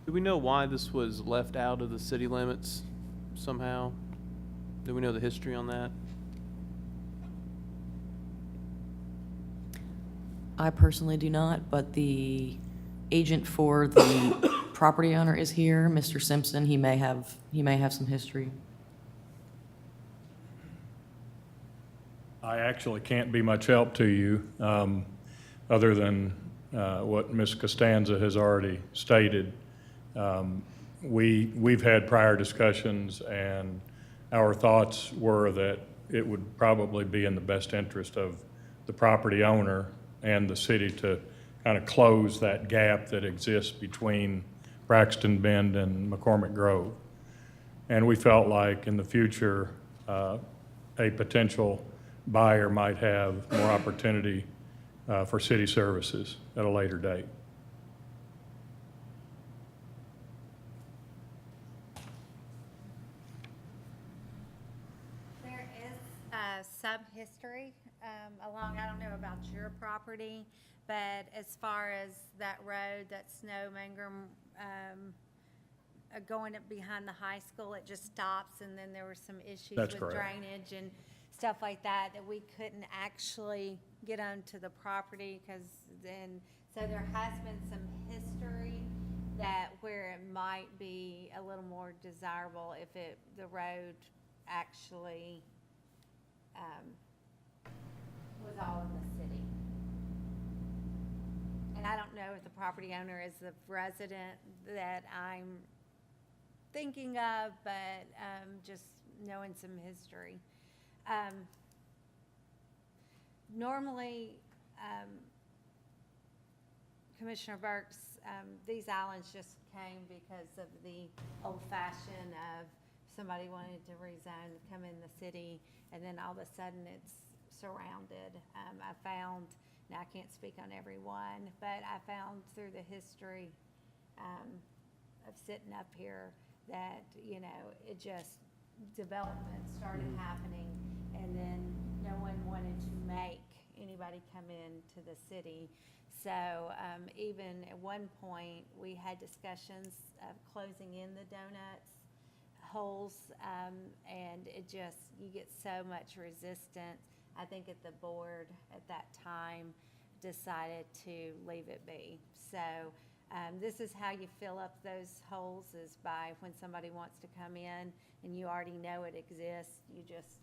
Do we know why this was left out of the city limits somehow? Do we know the history on that? I personally do not, but the agent for the property owner is here, Mr. Simpson. He may have some history. I actually can't be much help to you, other than what Ms. Costanza has already stated. We've had prior discussions, and our thoughts were that it would probably be in the best interest of the property owner and the city to kind of close that gap that exists between Braxton Bend and McCormick Grove. And we felt like in the future, a potential buyer might have more opportunity for city services at a later date. There is some history along, I don't know about your property, but as far as that road, that Snow Mangrum, going up behind the high school, it just stops, and then there were some issues That's with correct. drainage and stuff like that, that we couldn't actually get onto the property, because then, so there has been some history that where it might be a little more desirable if the road actually was all in the city. And I don't know if the property owner is the resident that I'm thinking of, but just knowing some history. Normally, Commissioner Burks, these islands just came because of the old fashion of somebody wanted to rezone, come in the city, and then all of a sudden it's surrounded. I found, now I can't speak on every one, but I found through the history of sitting up here that, you know, it just, development started happening, and then no one wanted to make anybody come into the city. So even at one point, we had discussions of closing in the donuts holes, and it just, you get so much resistance. I think at the board at that time decided to leave it be. So this is how you fill up those holes, is by when somebody wants to come in and you already know it exists, you just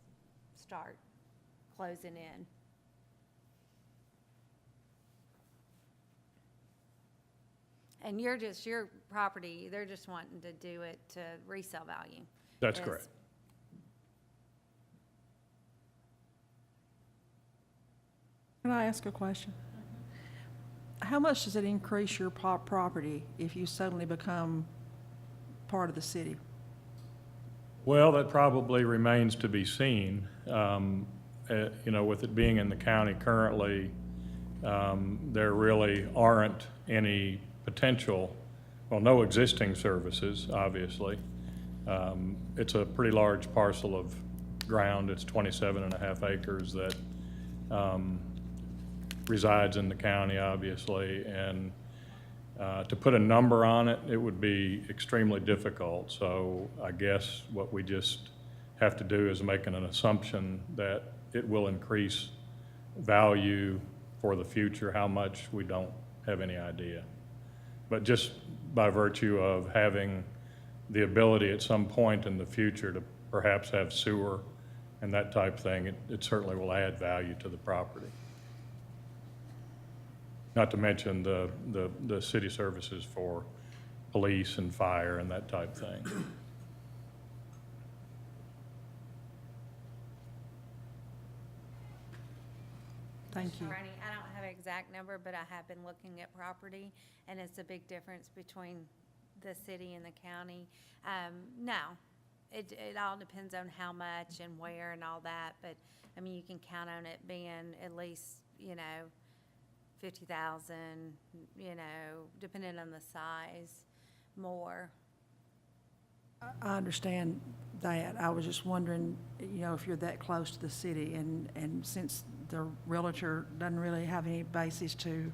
start closing in. And you're just, your property, they're just wanting to do it to resale value. That's Is- correct. Can I ask a question? How much does it increase your property if you suddenly become part of the city? Well, that probably remains to be seen. You know, with it being in the county currently, there really aren't any potential, well, no existing services, obviously. It's a pretty large parcel of ground. It's 27.5 acres that resides in the county, obviously, and to put a number on it, it would be extremely difficult. So I guess what we just have to do is make an assumption that it will increase value for the future. How much, we don't have any idea. But just by virtue of having the ability at some point in the future to perhaps have sewer and that type thing, it certainly will add value to the property. Not to mention the city services for police and fire and that type thing. Thank you. Ronnie, I don't have an exact number, but I have been looking at property, and it's a big difference between the city and the county. No, it all depends on how much and where and all that, but, I mean, you can count on it being at least, 50,000, depending on the size, more. I understand that. I was just wondering, if you're that close to the city, and since the realtor doesn't really have any basis to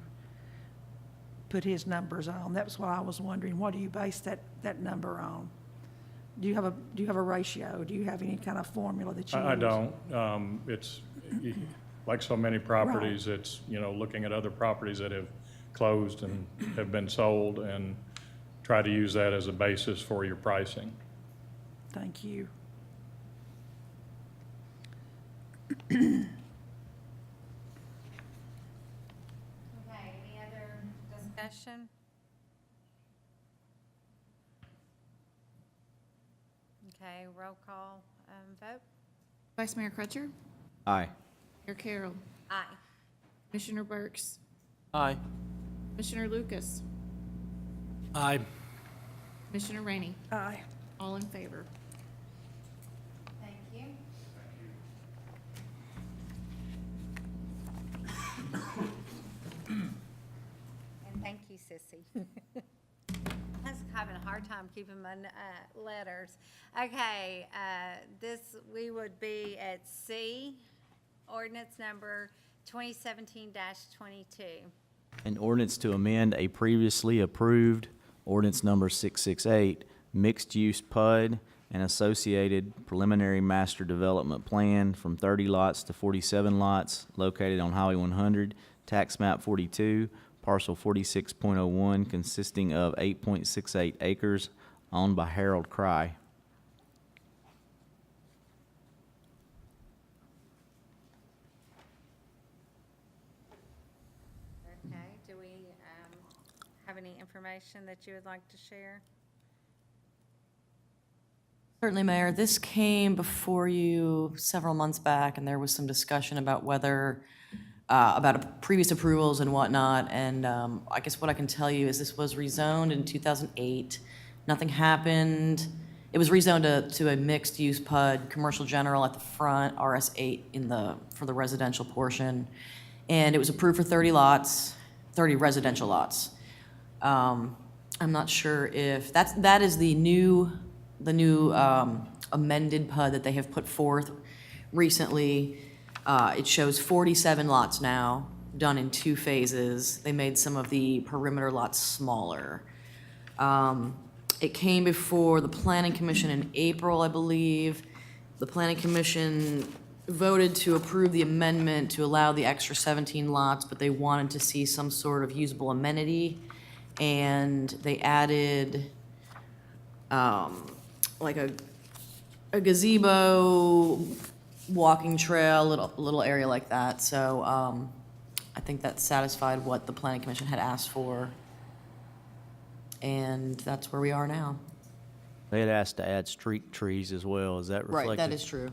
put his numbers on, that's why I was wondering, what do you base that number on? Do you have a ratio? Do you have any kind of formula that you use? I don't. It's, like so many properties, it's, looking at other properties that have closed and have been sold and try to use that as a basis for your pricing. Thank you. Okay, any other discussion? Okay, roll call, vote. Vice Mayor Crutcher, Aye. Mayor Carroll, Aye. Commissioner Burks, Aye. Commissioner Lucas, Aye. Commissioner Rainey, Aye. all in favor. Thank you. And thank you, Sissy. I was having a hard time keeping my letters. Okay, we would be at C, ordinance number 2017-22. An ordinance to amend a previously approved ordinance number 668, mixed-use PUD and associated preliminary master development plan from 30 lots to 47 lots located on Highway 100, tax map 42, parcel 46.01, consisting of 8.68 acres, owned by Harold Cry. Okay, do we have any information that you would like to share? Certainly, Mayor. This came before you several months back, and there was some discussion about whether, about previous approvals and whatnot. And I guess what I can tell you is this was rezoned in 2008. Nothing happened. It was rezoned to a mixed-use PUD, commercial general at the front, RS8 for the residential portion. And it was approved for 30 lots, 30 residential lots. I'm not sure if, that is the new amended PUD that they have put forth recently. It shows 47 lots now, done in 2 phases. They made some of the perimeter lots smaller. It came before the Planning Commission in April, I believe. The Planning Commission voted to approve the amendment to allow the extra 17 lots, but they wanted to see some sort of usable amenity. And they added like a gazebo, walking trail, little area like that. So I think that satisfied what the Planning Commission had asked for. And that's where we are now. They had asked to add street trees as well. Is that reflected? Right, that is true.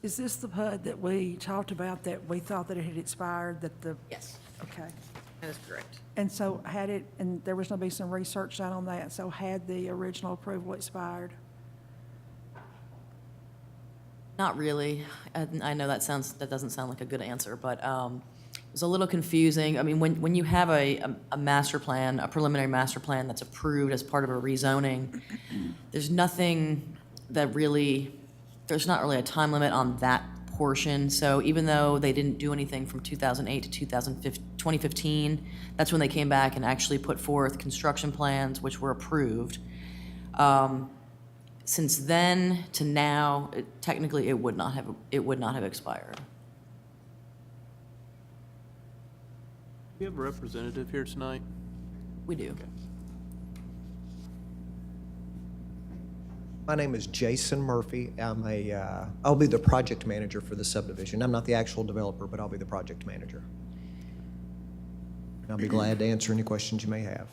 Is this the PUD that we talked about that we thought that it had expired, that the? Yes, Okay. that is correct. And so had it, and there was going to be some research done on that, so had the original approval expired? Not really. I know that doesn't sound like a good answer, but it was a little confusing. I mean, when you have a master plan, a preliminary master plan that's approved as part of a rezoning, there's nothing that really, there's not really a time limit on that portion. So even though they didn't do anything from 2008 to 2015, that's when they came back and actually put forth construction plans, which were approved. Since then to now, technically, it would not have expired. We have a representative here tonight. We do. My name is Jason Murphy. I'll be the project manager for the subdivision. I'm not the actual developer, but I'll be the project manager. I'll be glad to answer any questions you may have.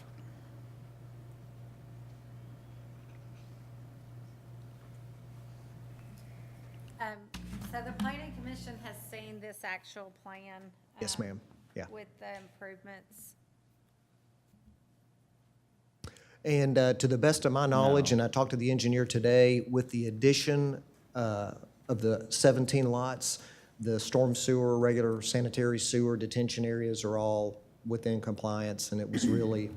So the planning commission this actual plan? Yes, ma'am. Yeah. With the improvements? And to the best of my knowledge, and I talked to the engineer today, with the addition of the 17 lots, the storm sewer, regular sanitary sewer detention areas are all within compliance, and it was really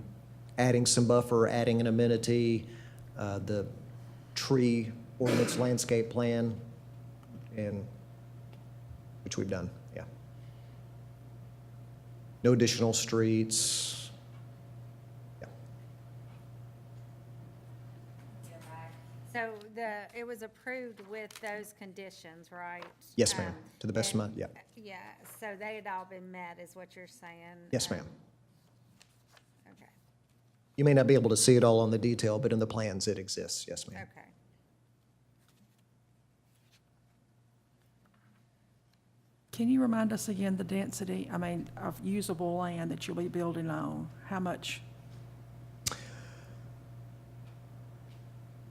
adding some buffer, adding an amenity, the tree ordinance landscape plan, and, which we've done, yeah. No additional streets. Yeah. So it was approved with those conditions, right? Yes, ma'am. To the best of my, yeah. Yeah, so they had all been met, is what you're saying? Yes, ma'am. Okay, You may not be able to see it all on the detail, but in the plans, it exists. Yes, ma'am. okay. Can you remind us again the density, of usable land that you'll be building on? How much?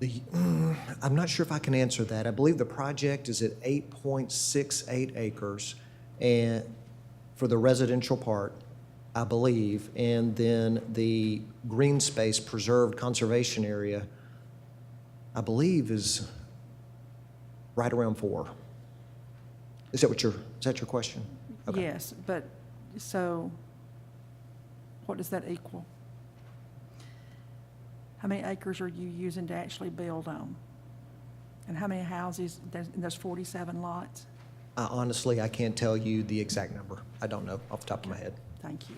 I'm not sure if I can answer that. I believe the project is at 8.68 acres and for the residential part, I believe, and then the green space preserved conservation area, I believe, is right around 4. Is that your question? Okay. Yes, but, so, what does that equal? How many acres are you using to actually build on? And how many houses, there's 47 lots? Honestly, I can't tell you the exact number. I don't know off the top of my head. Thank you.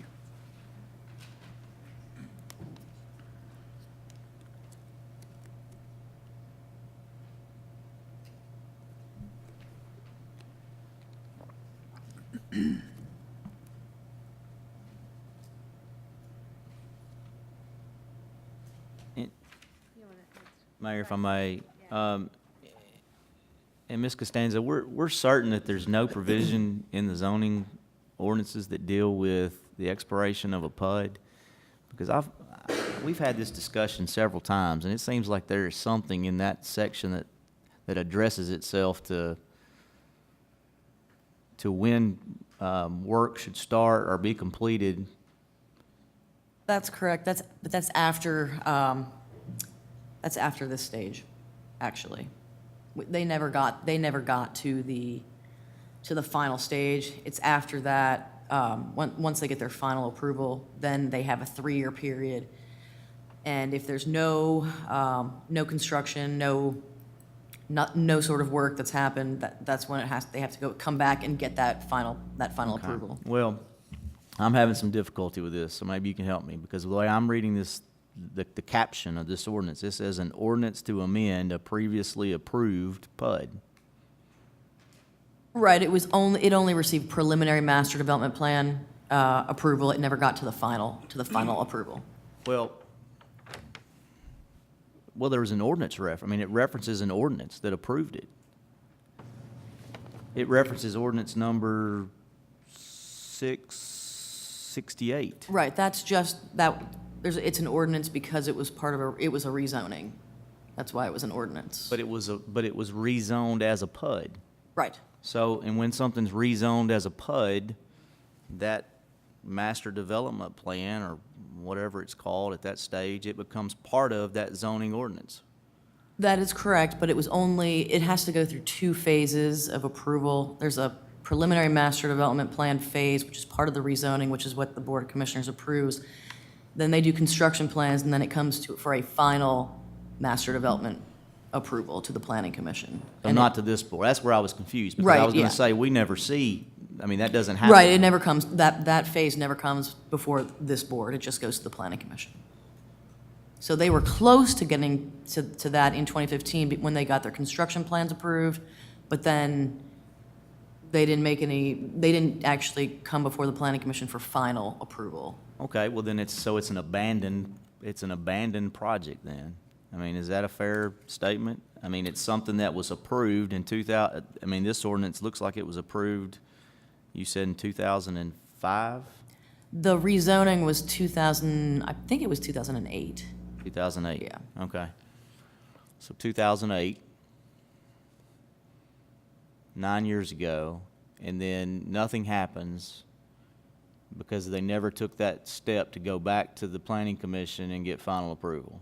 Mayor, if I may, and Ms. Costanza, we're certain that there's no provision in the zoning ordinances that deal with the expiration of a PUD? Because we've had this discussion several times, and it seems like there is something in that section that addresses itself to when work should start or be completed. That's correct. That's after, that's after this stage, actually. They never got to the final stage. It's after that, once they get their final approval, then they have a 3-year period. And if there's no construction, no sort of work that's happened, that's when they have to come back and get that final approval. Well, I'm having some difficulty with this, so maybe you can help me, because the way I'm reading this, the caption of this ordinance, it says an ordinance to amend a previously approved PUD. Right, it only received preliminary master development plan approval. It never got to the final approval. Well, there was an ordinance it references an ordinance that approved it. It references ordinance number 668. Right, that's just that. It's an ordinance because it was it was a rezoning. That's why it was an ordinance. But it was rezoned as a PUD. Right. So, and when something's rezoned as a PUD, that master development plan, or whatever it's called at that stage, it becomes part of that zoning ordinance. That is correct, but it has to go through 2 phases of approval. There's a preliminary master development plan phase, which is part of the rezoning, which is what the Board of Commissioners approves. Then they do construction plans, and then it comes for a final master development approval to the Planning Commission. So not to this board. That's where I was confused. Because Right, I was going yeah. to say, we never see, that doesn't happen. Right, it never comes, that phase never comes before this board. It just goes to the Planning Commission. So they were close to getting to that in 2015 when they got their construction plans approved, but then they didn't actually come before the Planning Commission for final approval. Okay, well then it's an abandoned project then. Is that a fair statement? It's something that was approved in 2000, this ordinance looks like it was approved, you said in 2005? The rezoning was 2008. 2008? Yeah. Okay. So 2008, 9 years ago, and then nothing happens because they never took that step to go back to the planning commission and get final approval.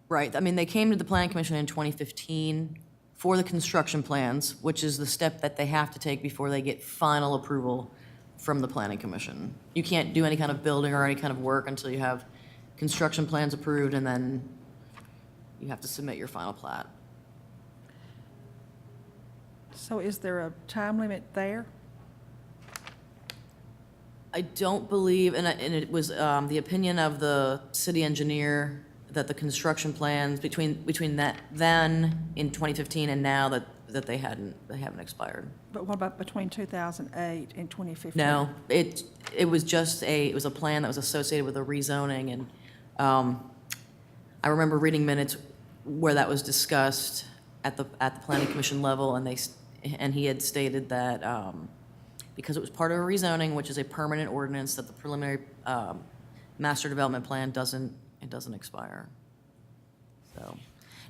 Right, I mean, they came to the planning commission in 2015 for the construction plans, which is the step that they have to take before they get final approval from the planning commission. You can't do any kind of building or any kind of work until you have construction plans approved, and then you have to submit your final plat. So is there a time limit there? I don't believe, and it was the opinion of the city engineer that the construction plans between that then in 2015 and now that they haven't expired. But what about between 2008 and 2015? No, it was just it was a plan that was associated with a rezoning, and I remember reading minutes where that was discussed at the planning commission level, and he had stated that because it was part of a rezoning, which is a permanent ordinance, that the preliminary master development plan doesn't expire. So,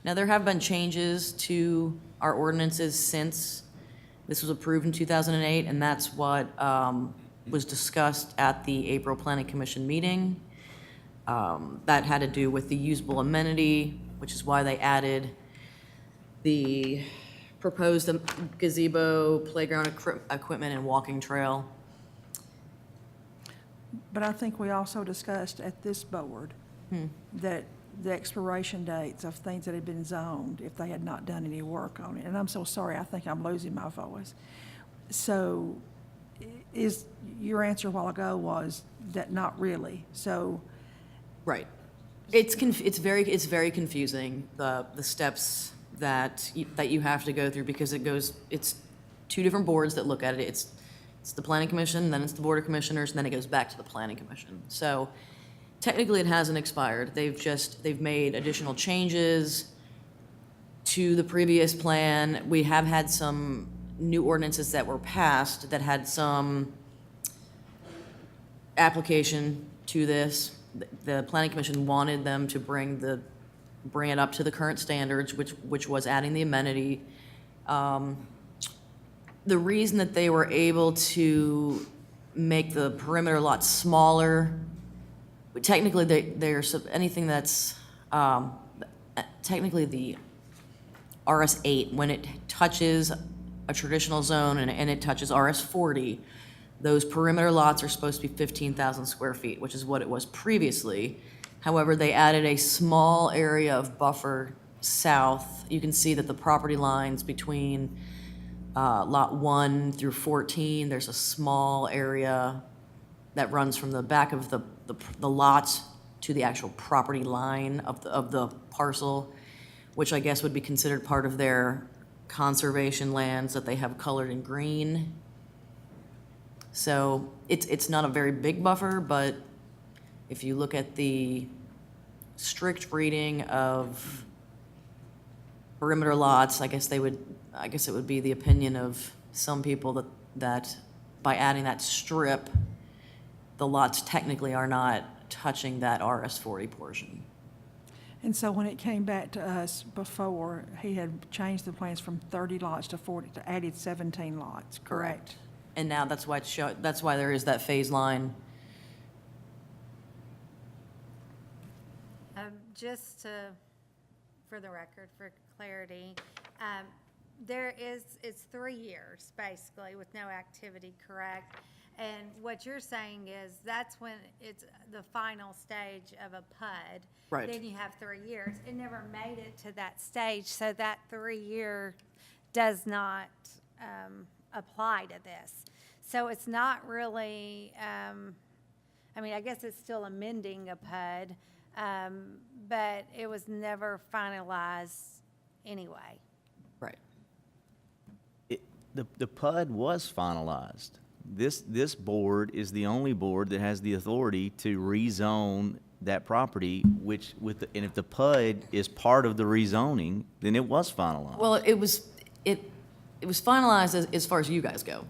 now there have been changes to our ordinances since this was approved in 2008, and that's what was discussed at the April Planning Commission meeting. That had to do with the usable amenity, which is why they added the proposed gazebo, playground equipment, and walking trail. But I think we also discussed at this board that the expiration dates of things that had been zoned, if they had not done any work on it. And I'm so sorry, I think I'm losing my voice. So is, your answer a while ago was that not really, so. Right. It's very confusing, the steps that you have to go through, because it's two different boards that look at it. It's the planning commission, then it's the board of commissioners, and then it goes back to the planning commission. So technically it hasn't expired. They've made additional changes to the previous plan. We have had some new ordinances that were passed that had some application to this. The planning commission wanted them to bring it up to the current standards, which was adding the amenity. The reason that they were able to make the perimeter lots smaller, technically they're anything that's technically the RS8, when it touches a traditional zone and it touches RS40, those perimeter lots are supposed to be 15,000 square feet, which is what it was previously. However, they added a small area of buffer south. You can see that the property lines between lot 1 through 14, there's a small area that runs from the back of the lot to the actual property line of the parcel, which I guess would be considered part of their conservation lands that they have colored in green. So it's not a very big buffer, but if you look at the strict reading of perimeter lots, I guess it would be the opinion of some people that by adding that strip, the lots technically are not touching that RS40 portion. And so when it came back to us before, he had changed the plans from 30 lots to 40, to added 17 lots, correct? And now that's why there is that phase line. Just for the record, for clarity, it's 3 years, basically, with no activity, correct? And what you're saying is that's when it's the final stage of a PUD. Right. Then you have 3 years. It never made it to that stage, so that 3-year does not apply to this. So it's not really, I guess it's still amending a PUD, but it was never finalized anyway. Right. The PUD was finalized. This board is the only board that has the authority to rezone that property, and if the PUD is part of the rezoning, then it was finalized. Well, it was finalized as far as you guys go,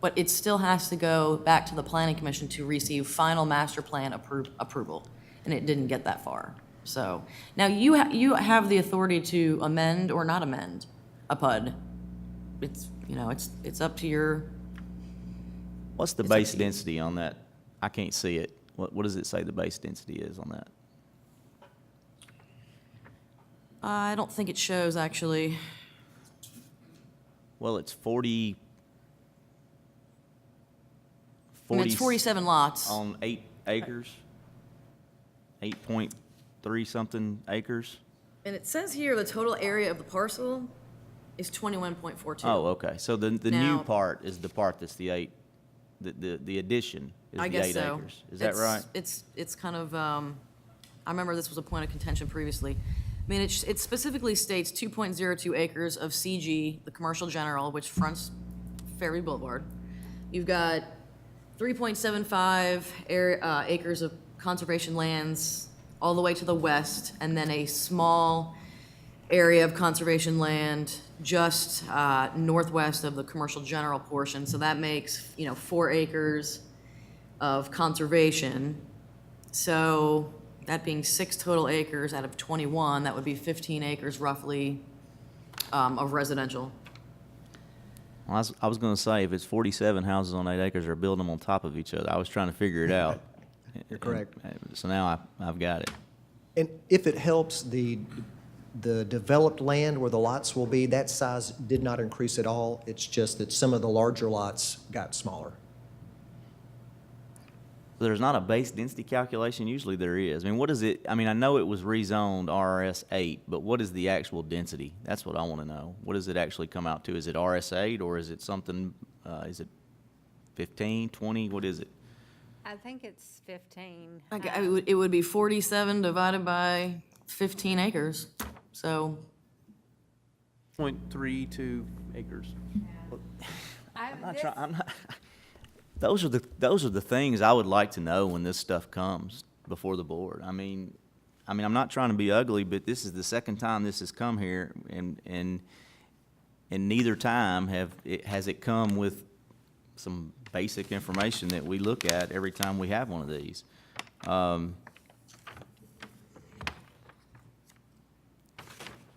but it still has to go back to the planning commission to receive final master plan approval, and it didn't get that far. So now you have the authority to amend or not amend a PUD. It's up to your What's the It's up base to you. density on that? I can't see it. What does it say the base density is on that? I don't think it shows, actually. Well, it's 40. I mean, it's 47 lots. On 8 acres? 8.3 something acres? And it says here the total area of the parcel is 21.42. Oh, okay. So the new Now- part is the part that's the 8, the addition is I the guess 8 so. acres. Is that right? It's kind of, I remember this was a point of contention previously. I mean, it specifically states 2.02 acres of CG, the commercial general, which fronts Fairview Boulevard. You've got 3.75 acres of conservation lands all the way to the west, and then a small area of conservation land just northwest of the commercial general portion. So that makes, 4 acres of conservation. So that being 6 total acres out of 21, that would be 15 acres roughly of residential. Well, I was going to say, if it's 47 houses on 8 acres, they're building them on top of each other. I was trying to figure it out. You're correct. So now I've got it. And if it helps, the developed land where the lots will be, that size did not increase at all. It's just that some of the larger lots got smaller. There's not a base density calculation? Usually there is. I mean, what is it? I mean, I know it was rezoned RS 8, but what is the actual density? That's what I want to know. What does it actually come out to? Is it RS 8 or is it something, is it 15, 20? What is it? I think it's 15. It would be 47 divided by 15 acres, so. 0.32 acres. I'm not, those are the things I would like to know when this stuff comes before the board. I mean, I'm not trying to be ugly, but this is the second time this has come here, and neither time has it come with some basic information that we look at every time we have one of these.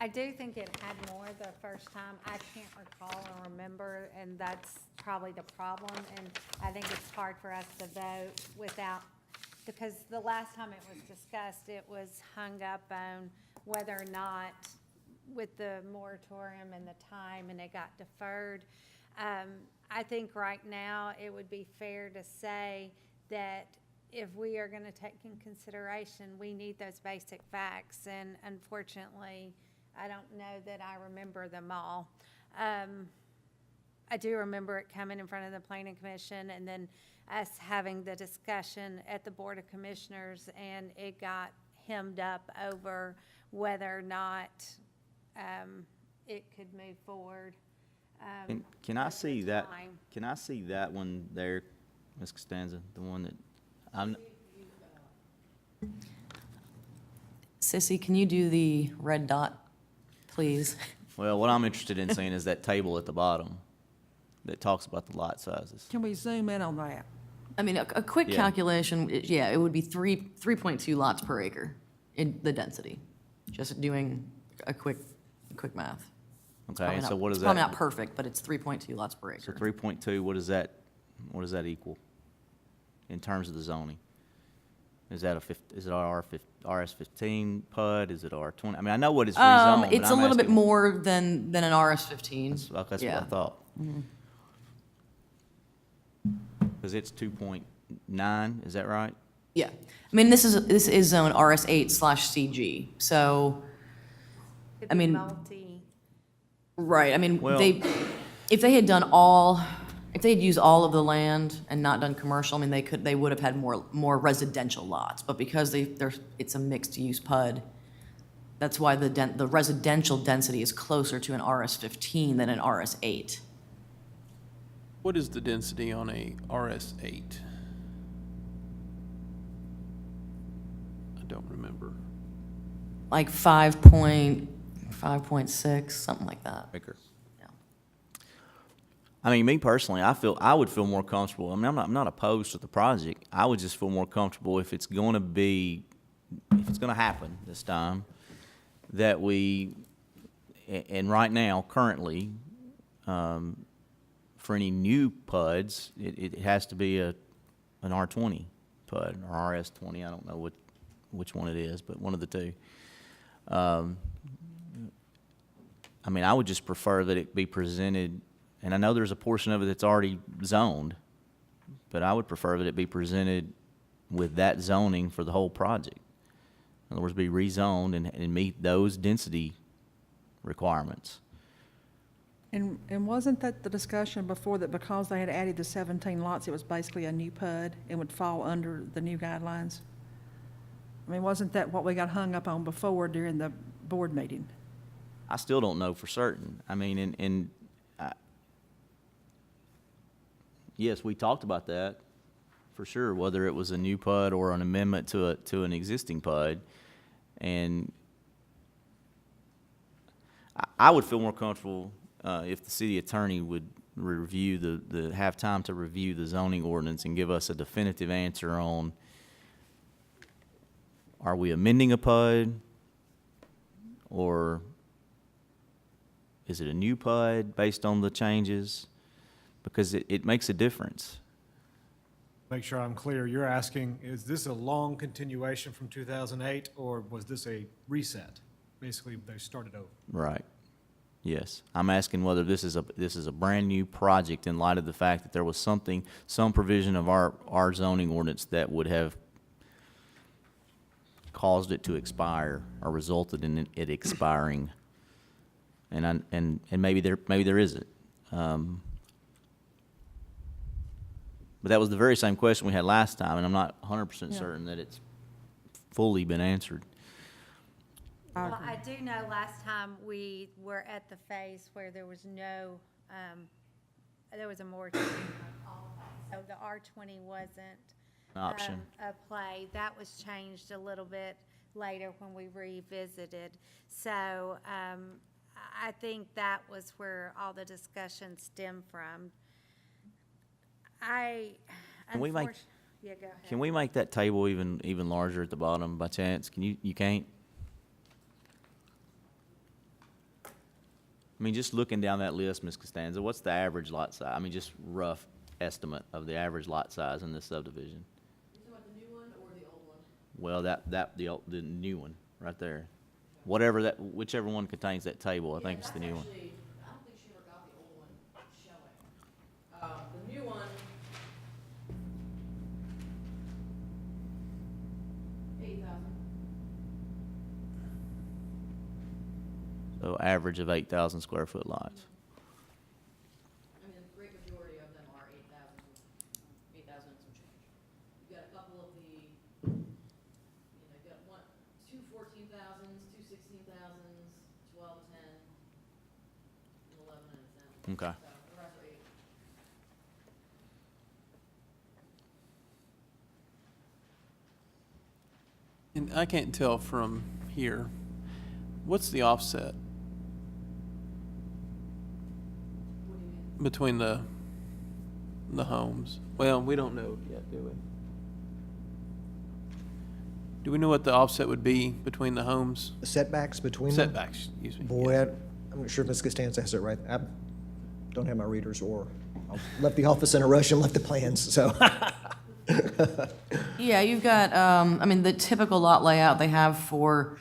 I do think it had more the first time. I can't recall or remember, and that's probably the problem. And I think it's hard for us to vote without, because the last time it was discussed, it was hung up on whether or not with the moratorium and the time, and it got deferred. I think right now it would be fair to say that if we are going to take in consideration, we need those basic facts, and unfortunately, I don't know that I remember them all. I do remember it coming in front of the Planning Commission and then us having the discussion at the Board of Commissioners, and it got hemmed up over whether or not it could move forward. Can I at the see that? time. Can I see that one there, Ms. Costanza? The one that I'm. Sissy, can you do the red dot, please? Well, what I'm interested in seeing is that table at the bottom that talks about the lot sizes. Can we zoom in on that? I mean, a quick Yeah. calculation, it would be 3.2 lots per acre in the density. Just doing a quick math. Okay, Probably and so not- what is it's that? probably not perfect, but it's 3.2 lots per So acre. 3.2, what does that equal in terms of the zoning? Is that is it RS 15 PUD? Is it R20? I mean, I know what it's rezoned, but It's a I'm little bit asking- more than an RS 15. That's what I Yeah. thought. Because it's 2.9, is that right? Yeah. I mean, this is zone RS 8/CG, so, Could I be mean- multi. right, I mean, Well- if they had used all of the land and not done commercial, I mean, they would have had more residential lots, but because it's a mixed-use PUD, that's why the residential density is closer to an RS 15 than an RS 8. What is the density on a RS 8? I don't remember. Like 5.6, something like that. Acre. Yeah. I mean, me personally, I would feel more comfortable. I mean, I'm not opposed to the project. I would just feel more comfortable if it's going to happen this time, that we, and right now, currently, for any new PUDs, it has to be an R20 PUD or RS20. I don't know which one it is, but one of the two. I mean, I would just prefer that it be presented, and I know there's a portion of it that's already zoned, but I would prefer that it be presented with that zoning for the whole project. In other words, be rezoned and meet those density requirements. And wasn't that the discussion before, that because they had added the 17 lots, it was basically a new PUD and would fall under the new guidelines? I mean, wasn't that what we got hung up on before during the board meeting? I still don't know for certain. I mean, yes, we talked about that for sure, whether it was a new PUD or an amendment to an existing PUD. And I would feel more comfortable if the city attorney would review have time to review the zoning ordinance and give us a definitive answer on, are we amending a PUD, or is it a new PUD based on the changes? Because it makes a difference. Make sure I'm clear, you're asking, is this a long continuation from 2008, or was this a reset? Basically, they started over. Right. Yes. I'm asking whether this is a brand-new project in light of the fact that there was some provision of our zoning ordinance that would have caused it to expire or resulted in it expiring. And maybe there isn't. But that was the very same question we had last time, and I'm not 100% certain that it's fully been answered. Well, I do know last time we were at the phase where there was no, there was a moratorium on all of that. So the R20 wasn't An option. a play. That was changed a little bit later when we revisited. So I think that was where all the discussion stemmed from. Can we make- Yeah, go ahead. Can we make that table even larger at the bottom by chance? You can't? I mean, just looking down that list, Ms. Costanza, what's the average lot size? I mean, just rough estimate of the average lot size in this subdivision. You talking about the new one or the old one? Well, the new one, right there. Whichever one contains that table, I think it's the new one. I don't think she ever got the old one showing. The new one, 8,000. So average of 8,000 square foot lots. I mean, the great majority of them are 8,000 and some change. You've got a couple of you've got two 14,000s, two 16,000s, 12, 10, 11, and a 10. Okay. So the rest are 8. And I can't tell from here, what's the offset between the homes? Well, we don't know yet, do we? Do we know what the offset would be between the homes? Setbacks between them? Setbacks, excuse me. Boy, I'm not sure if Ms. Costanza has it right. I don't have my readers, or I left the office in a rush and left the plans, so. Yeah, you've got, I mean, the typical lot layout they have for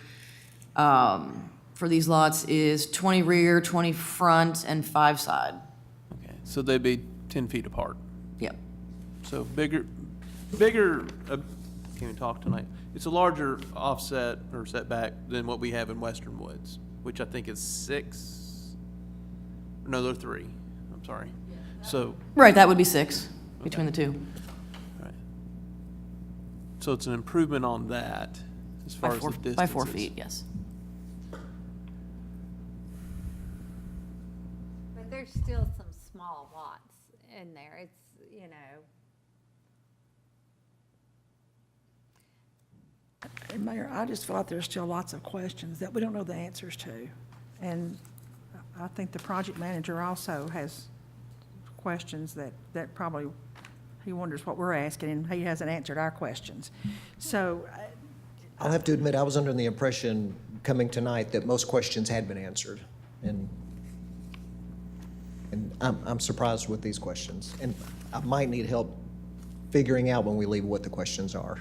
these lots is 20 rear, 20 front, and 5 side. Okay, so they'd be 10 feet apart. Yep. So bigger, can't even talk tonight. It's a larger offset or setback than what we have in Western Woods, which I think is 6, no, they're 3, I'm sorry. So, Right, that would be 6 between the two. right. So it's an improvement on that as far as the distances. By 4 feet, yes. But there's still some small lots in there. It's, And Mayor, I just feel like there's still lots of questions that we don't know the answers to. And I think the project manager also has questions that probably, he wonders what we're asking, and he hasn't answered our questions. So, I'll have to admit, I was under the impression coming tonight that most questions had been answered. And I'm surprised with these questions, and I might need help figuring out when we leave what the questions are.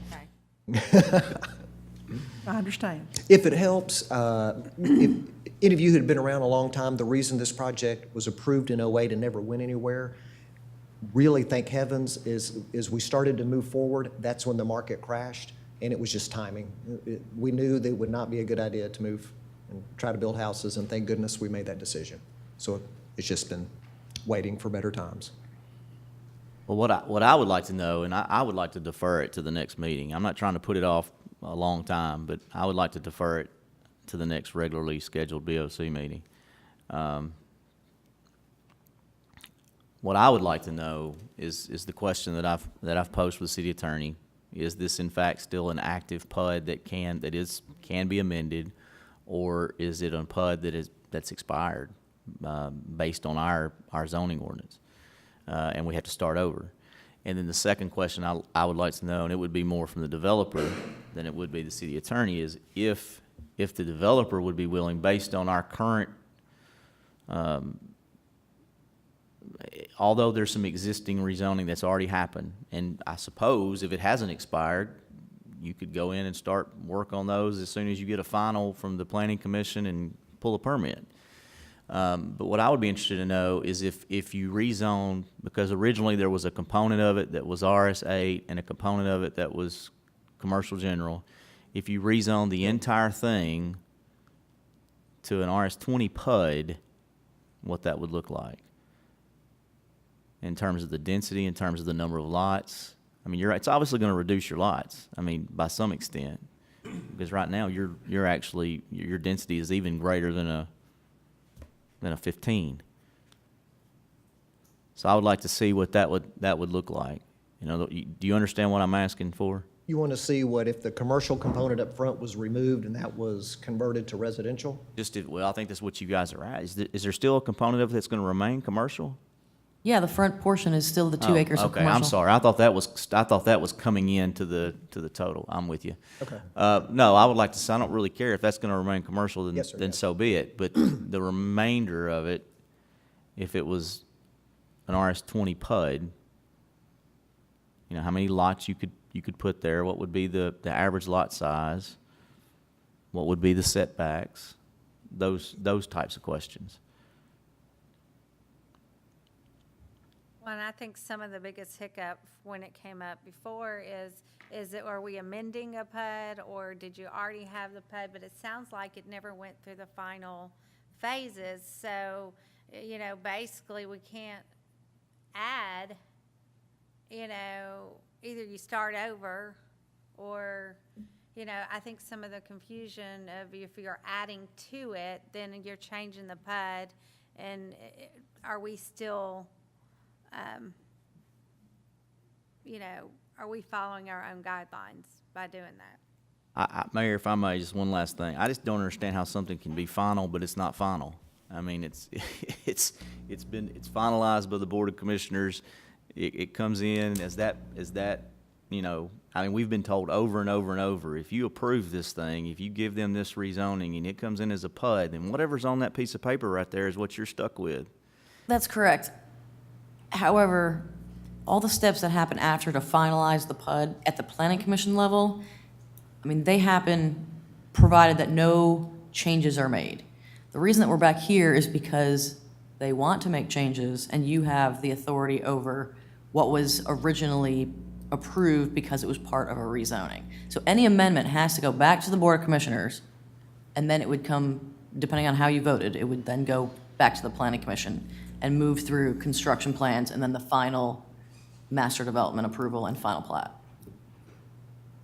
Okay. I understand. If it helps, if any of you who had been around a long time, the reason this project was approved in '08 and never went anywhere, really, thank heavens, is we started to move forward. That's when the market crashed, and it was just timing. We knew that it would not be a good idea to move and try to build houses, and thank goodness we made that decision. So it's just been waiting for better times. Well, what I would like to know, and I would like to defer it to the next meeting. I'm not trying to put it off a long time, but I would like to defer it to the next regularly scheduled BOC meeting. What I would like to know is the question that I've posed with the city attorney. Is this in fact still an active PUD that can be amended, or is it a PUD that's expired based on our zoning ordinance, and we have to start over? And then the second question I would like to know, and it would be more from the developer than it would be the city attorney, is if the developer would be willing, based on our current, although there's some existing rezoning that's already happened, and I suppose if it hasn't expired, you could go in and start work on those as soon as you get a final from the planning commission and pull a permit. But what I would be interested to know is if you rezone, because originally there was a component of it that was RS8 and a component of it that was commercial general, if you rezone the entire thing to an RS20 PUD, what that would look like in terms of the density, in terms of the number of lots. I mean, it's obviously going to reduce your lots, I mean, by some extent, because right now you're actually, your density is even greater than a 15. So I would like to see what that would look like. You know, do you understand what I'm asking for? You want to see what if the commercial component up front was removed and that was converted to residential? Well, I think that's what you guys are at. Is there still a component of it that's going to remain commercial? Yeah, the front portion is still the 2 acres of Okay, commercial. I'm sorry. I thought that was coming into the total. I'm with you. Okay. No, I would like to. I don't really care if that's going to remain commercial. Then, Yes, sir, then yes. so be it. But the remainder of it, if it was an RS20 PUD, you know, how many lots you could put there? What would be the average lot size? What would be the setbacks? Those types of questions. Well, and I think some of the biggest hiccup when it came up before is it, are we amending a PUD, or did you already have the PUD? But it sounds like it never went through the final phases. So, you know, basically we can't add, you know, either you start over or, you know, I think some of the confusion of if you're adding to it, then you're changing the PUD, and are we still, you know, are we following our own guidelines by doing that? Mayor, if I may, just one last thing. I just don't understand how something can be final, but it's not final. I mean, it's finalized by the Board of Commissioners. It comes in as that, you know, I mean, we've been told over and over and over, if you approve this thing, if you give them this rezoning and it comes in as a PUD, then whatever's on that piece of paper right there is what you're stuck with. That's correct. However, all the steps that happen after to finalize the PUD at the planning commission level, I mean, they happen provided that no changes are made. The reason that we're back here is because they want to make changes, and you have the authority over what was originally approved because it was part of a rezoning. So any amendment has to go back to the Board of Commissioners, and then it would come, depending on how you voted, it would then go back to the Planning Commission and move through construction plans and then the final master development approval and final plat.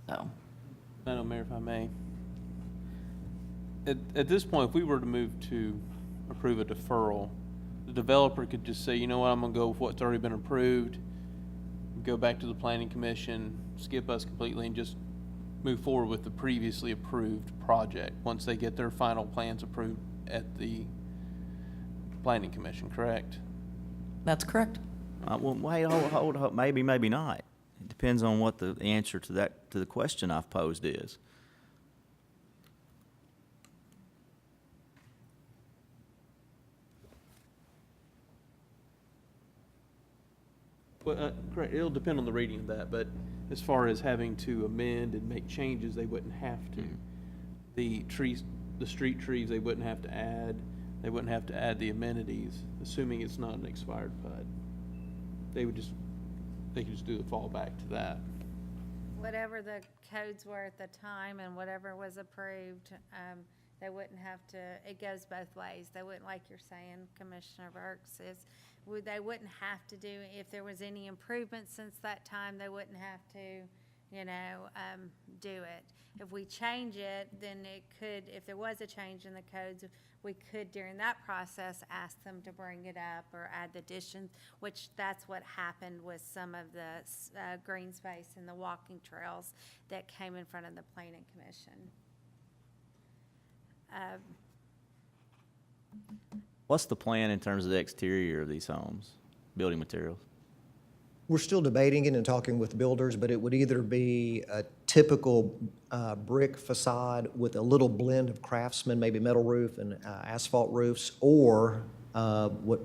So, Madam Mayor, if I may. At this point, if we were to move to approve a deferral, the developer could just say, you know what, I'm gonna go with what's already been approved, go back to the planning commission, skip us completely, and just move forward with the previously approved project once they get their final plans approved at the planning commission, correct? that's correct. Well, wait, hold, maybe, maybe not. It depends on what the answer to the question I've posed is. Well, correct, it'll depend on the reading of that, but as far as having to amend and make changes, they wouldn't have to. The trees, the street trees, they wouldn't have to add the amenities, assuming it's not an expired PUD. They could just do the fallback to that. Whatever the codes were at the time and whatever was approved, they wouldn't have to, it goes both ways. They wouldn't, like you're saying, Commissioner Burks, they wouldn't have to do, if there was any improvement since that time, they wouldn't have to, do it. If we change it, then it could, if there was a change in the codes, we could, during that process, ask them to bring it up or add the additions, which that's what happened with some of the green space and the walking trails that came in front of the Planning Commission. What's the plan in terms of the exterior of these homes, building materials? We're still debating it and talking with builders, but it would either be a typical brick facade with a little blend of craftsman, maybe metal roof and asphalt roofs, or what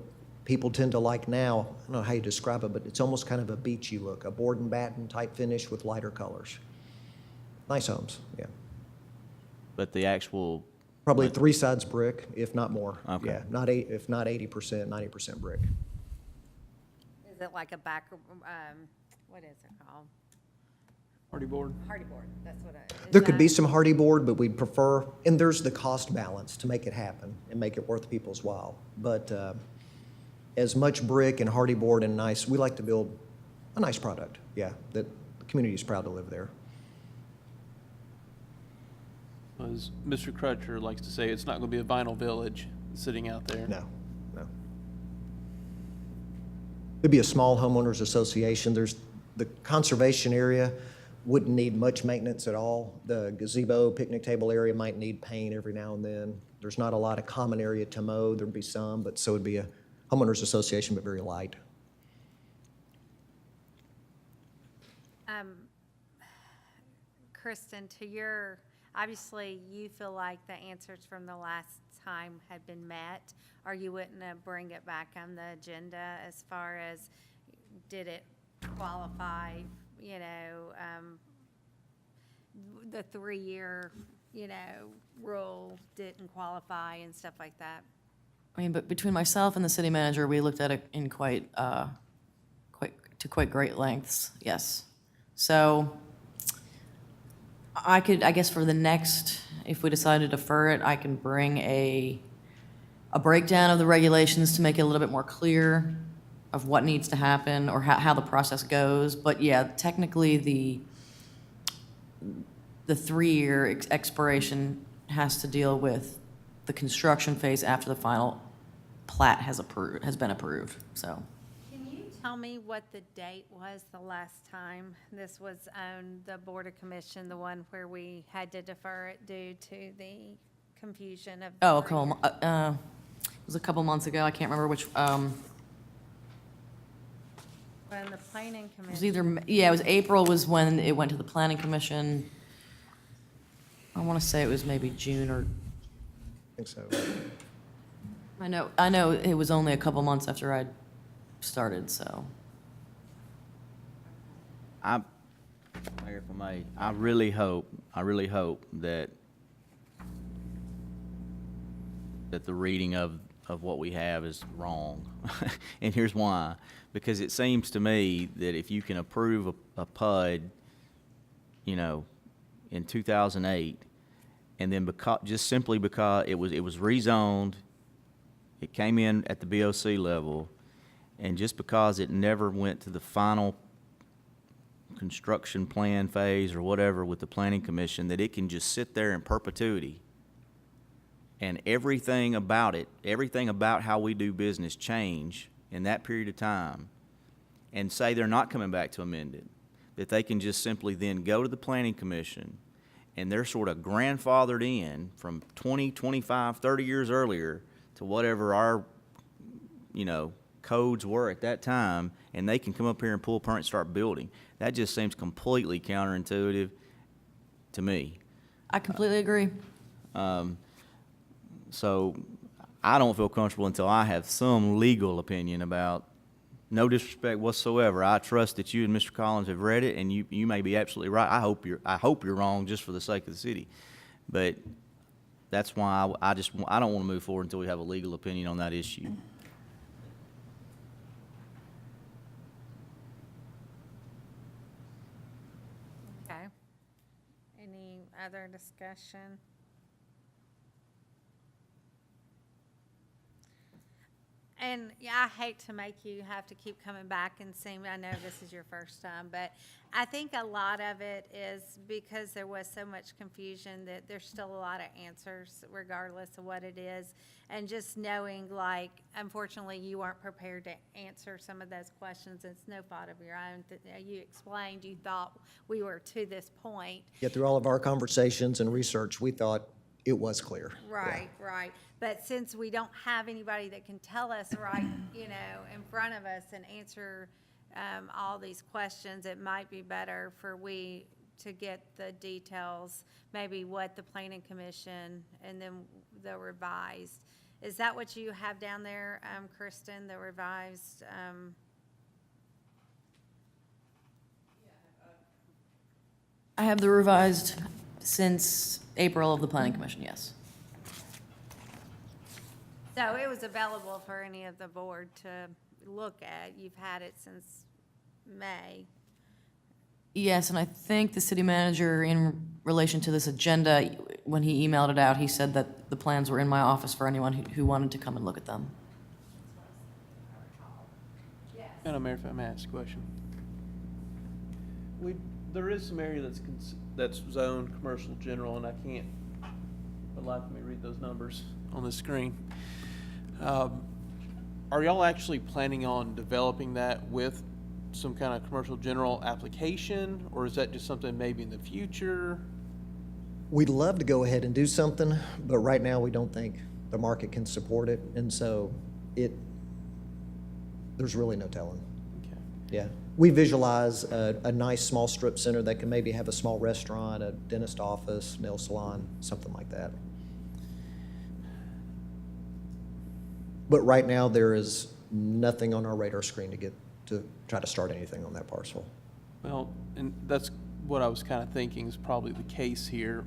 people tend to like now, I don't know how you describe it, but it's almost kind of a beachy look, a board and batten type finish with lighter colors. Nice homes, yeah. But the actual, Probably 3 sides brick, if not more. Okay. Yeah, if not 80%, 90% brick. Is it like a back, what is it called? Hardy board? Hardy board, that's what it is. There could be some hardy board, but we'd prefer, and there's the cost balance to make it happen and make it worth people's while. But as much brick and hardy board and nice, we like to build a nice product, yeah, that the community is proud to live there. As Mr. Crutcher likes to say, it's not going to be a vinyl village sitting out there. No, no. It'd be a small homeowners association. There's, the conservation area wouldn't need much maintenance at all. The gazebo, picnic table area might need paint every now and then. There's not a lot of common area to mow. There'd be some, but so it'd be a homeowners association, but very light. Kristen, to your, obviously, you feel like the answers from the last time had been met, or you wouldn't bring it back on the agenda as far as, did it qualify, the 3-year, rule didn't qualify and stuff like that? I mean, but between myself and the city manager, we looked at it in quite great lengths, yes. So I could, I guess for the next, if we decide to defer it, I can bring a breakdown of the regulations to make it a little bit more clear of what needs to happen or how the process goes. But yeah, technically the 3-year expiration has to deal with the construction phase after the final plat has been approved, so. Can you tell me what the date was the last time this was on the Board of Commission, the one where we had to defer it due to the confusion of? Oh, it was a couple months ago, I can't remember which, When the Planning it Commission. was either, yeah, it was April was when it went to the Planning Commission. I want to say it was maybe June or, I think so. I know it was only a couple months after I'd started, so. Mayor, if I may, I really hope that the reading of what we have is wrong. And here's why. Because it seems to me that if you can approve a PUD, in 2008, and then just simply because it was rezoned, it came in at the BOC level, and just because it never went to the final construction plan phase or whatever with the Planning Commission, that it can just sit there in perpetuity. And everything about it, everything about how we do business change in that period of time, and say they're not coming back to amend it, that they can just simply then go to the Planning Commission, and they're sort of grandfathered in from 20, 25, 30 years earlier to whatever our, codes were at that time, and they can come up here and pull a permit and start building. That just seems completely counterintuitive to me. I completely agree. So I don't feel comfortable until I have some legal opinion about no disrespect whatsoever. I trust that you and Mr. Collins have read it, and you may be absolutely right. I hope you're wrong just for the sake of the city. But that's why I don't want to move forward until we have a legal opinion on that issue. Okay. Any other discussion? And yeah, I hate to make you have to keep coming back and saying, I know this is your first time, but I think a lot of it is because there was so much confusion that there's still a lot of answers regardless of what it is. And just knowing, like, unfortunately, you weren't prepared to answer some of those questions. It's no fault of your own. You explained you thought we were to this point. Yet through all of our conversations and research, we thought it was clear. Right, right. But since we don't have anybody that can tell us right, in front of us and answer all these questions, it might be better for we to get the details, maybe what the planning commission and then the revised. Is that what you have down there, Kristen, the revised? I have the revised since April of the planning commission, yes. So it was available for any of the board to look at. You've had it since May. Yes, and I think the city manager, in relation to this agenda, when he emailed it out, he said that the plans were in my office for anyone who wanted to come and look at them. Madam Mayor, if I may ask a question. There is some area that's zoned commercial general, and I can't, for the life of me, read those numbers on the screen. Are y'all actually planning on developing that with some kind of commercial general application, or is that just something maybe in the future? We'd love to go ahead and do something, but right now we don't think the market can support it, and so there's really no telling. Okay. Yeah. We visualize a nice small strip center that can maybe have a small restaurant, a dentist office, nail salon, something like that. But right now, there is nothing on our radar screen to try to start anything on that parcel. Well, and that's what I was kind of thinking is probably the case here.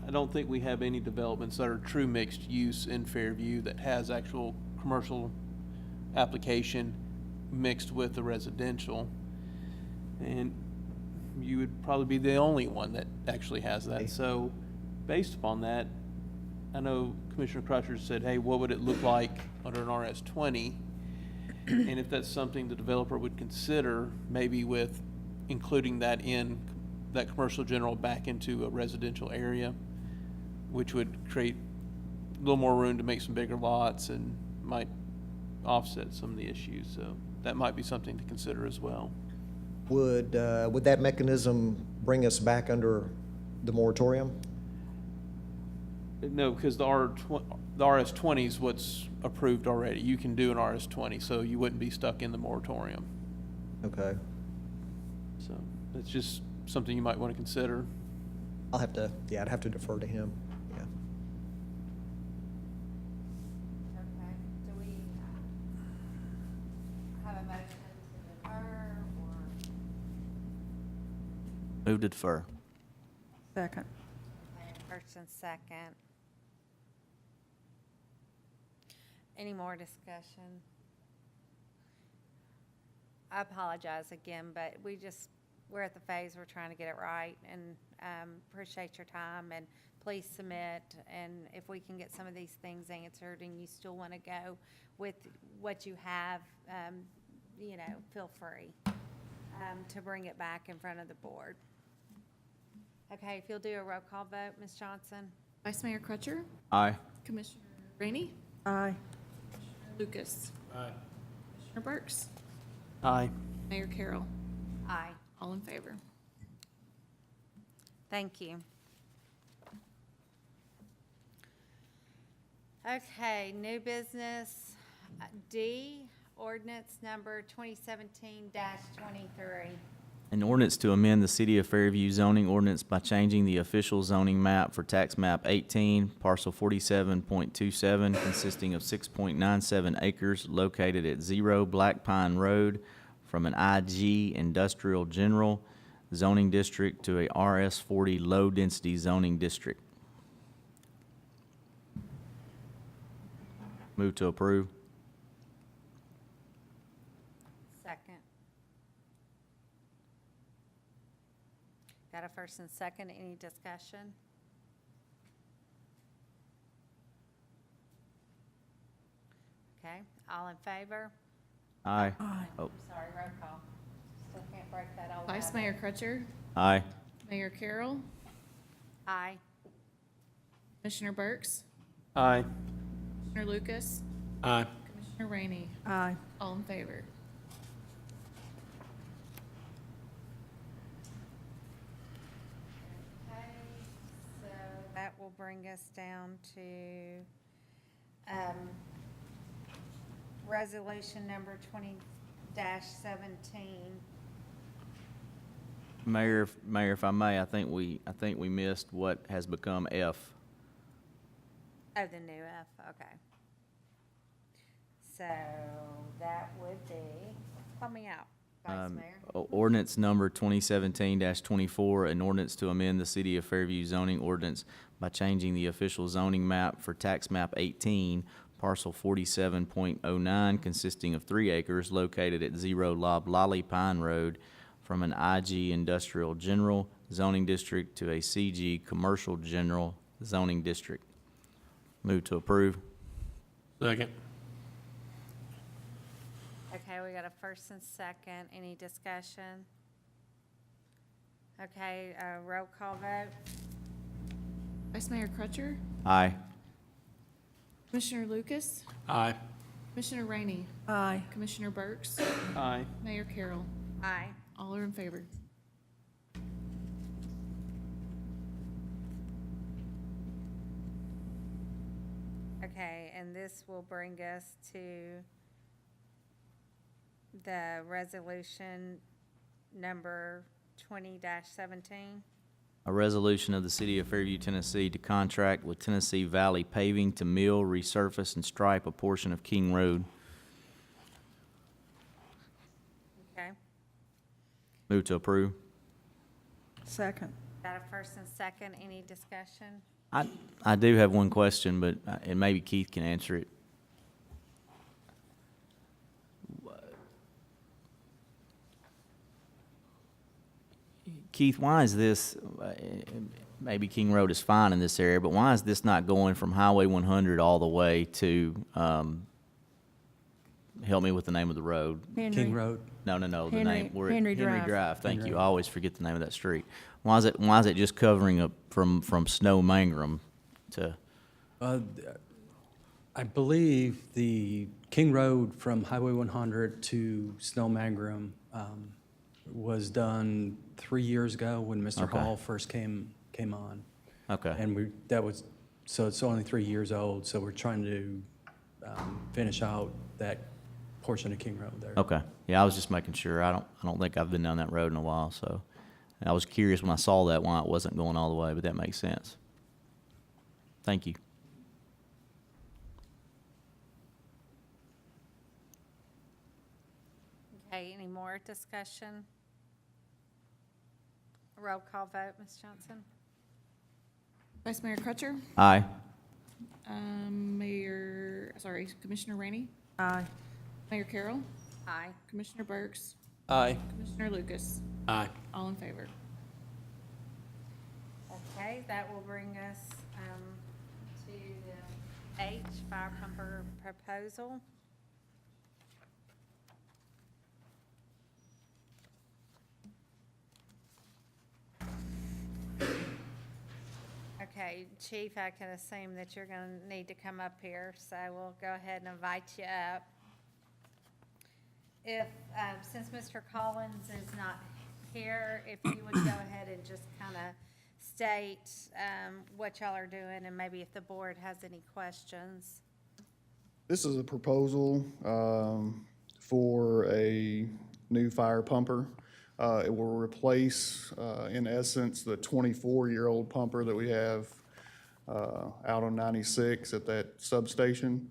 I don't think we have any developments that are true mixed use in Fairview that has actual commercial application mixed with the residential. And you would probably be the only one that actually has that. So based upon that, I know Commissioner Crutcher said, hey, what would it look like under an RS-20? And if that's something the developer would consider, maybe with including that in that commercial general back into a residential area, which would create a little more room to make some bigger lots and might offset some of the issues. So that might be something to consider as well. Would that mechanism bring us back under the moratorium? No, because the RS-20 is what's approved already. You can do an RS-20, so you wouldn't be stuck in the moratorium. Okay. So that's just something you might want to consider. I'd have to defer to him, yeah. Okay, do we have a motion to defer or? Move to defer. Second. First and second. Any more discussion? I apologize again, but we're at the phase we're trying to get it right, and appreciate your time, and please submit, and if we can get some of these things answered and you still want to go with what you have, feel free to bring it back in front of the board. Okay, if you'll do a roll call vote, Ms. Johnson? Vice Mayor Crutcher, Aye. Commissioner Rainey, Aye. Lucas, Aye. Commissioner Burks, Aye. Mayor Carroll, Aye. all in favor. Thank you. Okay, new business, D, ordinance number 2017-23. An ordinance to amend the City of Fairview zoning ordinance by changing the official zoning map for tax map 18, parcel 47.27, consisting of 6.97 acres located at 0 Black Pine Road, from an IG Industrial General zoning district to a RS40 low-density zoning district. Move to approve. Second. Got a first and second, any discussion? Okay, all in favor? Aye. Oh, Sorry, roll call. Still can't break that old Vice habit. Mayor Crutcher, aye. Mayor Carroll, Aye. Commissioner Burks, Aye. Commissioner Lucas, Aye. Commissioner Rainey, Aye. all in favor. Okay, so that will bring us down to, resolution number 20-17. Mayor, if I may, I think we missed what has become F. Oh, the new F, okay. So that would be, help me out, Vice Mayor. Ordinance number 2017-24, an ordinance to amend the City of Fairview zoning ordinance by changing the official zoning map for tax map 18, parcel 47.09, consisting of 3 acres located at 0 Loblolly Pine Road, from an IG Industrial General zoning district to a CG Commercial General zoning district. Move to approve. Second. Okay, we got a first and second, any discussion? Okay, roll call vote. Vice Mayor Crutcher, Aye. Commissioner Lucas, Aye. Commissioner Rainey, Aye. Commissioner Burks, Aye. Mayor Carroll, Aye. all are in favor. Okay, and this will bring us to the resolution number 20-17. A resolution of the City of Fairview, Tennessee to contract with Tennessee Valley Paving to mill, resurface, and stripe a portion of King Road. Okay, Move to approve. Second. got a first and second, any discussion? I do have one question, but, and maybe Keith can answer it. Keith, why is this, maybe King Road is fine in this area, but why is this not going from Highway 100 all the way to, help me with the name of the road? King Road. No, the Henry- name. We're at Henry Henry Drive. Drive, thank Henry you. I Drive. always forget the name of that street. Why is it just covering up from Snow Mangrum to, I believe the King Road from Highway 100 to Snow Mangrum was done 3 years ago when Mr. Okay. Hall first came on. okay. And so it's only 3 years old, so we're trying to finish out that portion of King Road there. Okay, yeah, I was just making sure. I don't think I've been down that road in a while, so. And I was curious when I saw that why it wasn't going all the way, but that makes sense. Thank you. Okay, any more discussion? Roll call vote, Ms. Johnson? Vice Mayor Crutcher, Aye. Commissioner Rainey, Aye. Mayor Carroll, Aye. Commissioner Burks, Aye. Commissioner Lucas, Aye. all in favor. Okay, that will bring us to the H, fire pumper proposal. Okay, Chief, I can assume that you're going to need to come up here, so we'll go ahead and invite you up. If, since Mr. Collins is not here, if you would go ahead and just kind of state what y'all are doing, and maybe if the board has any questions. This is a proposal for a new fire pumper. It will replace, in essence, the 24-year-old pumper that we have out on 96 at that substation,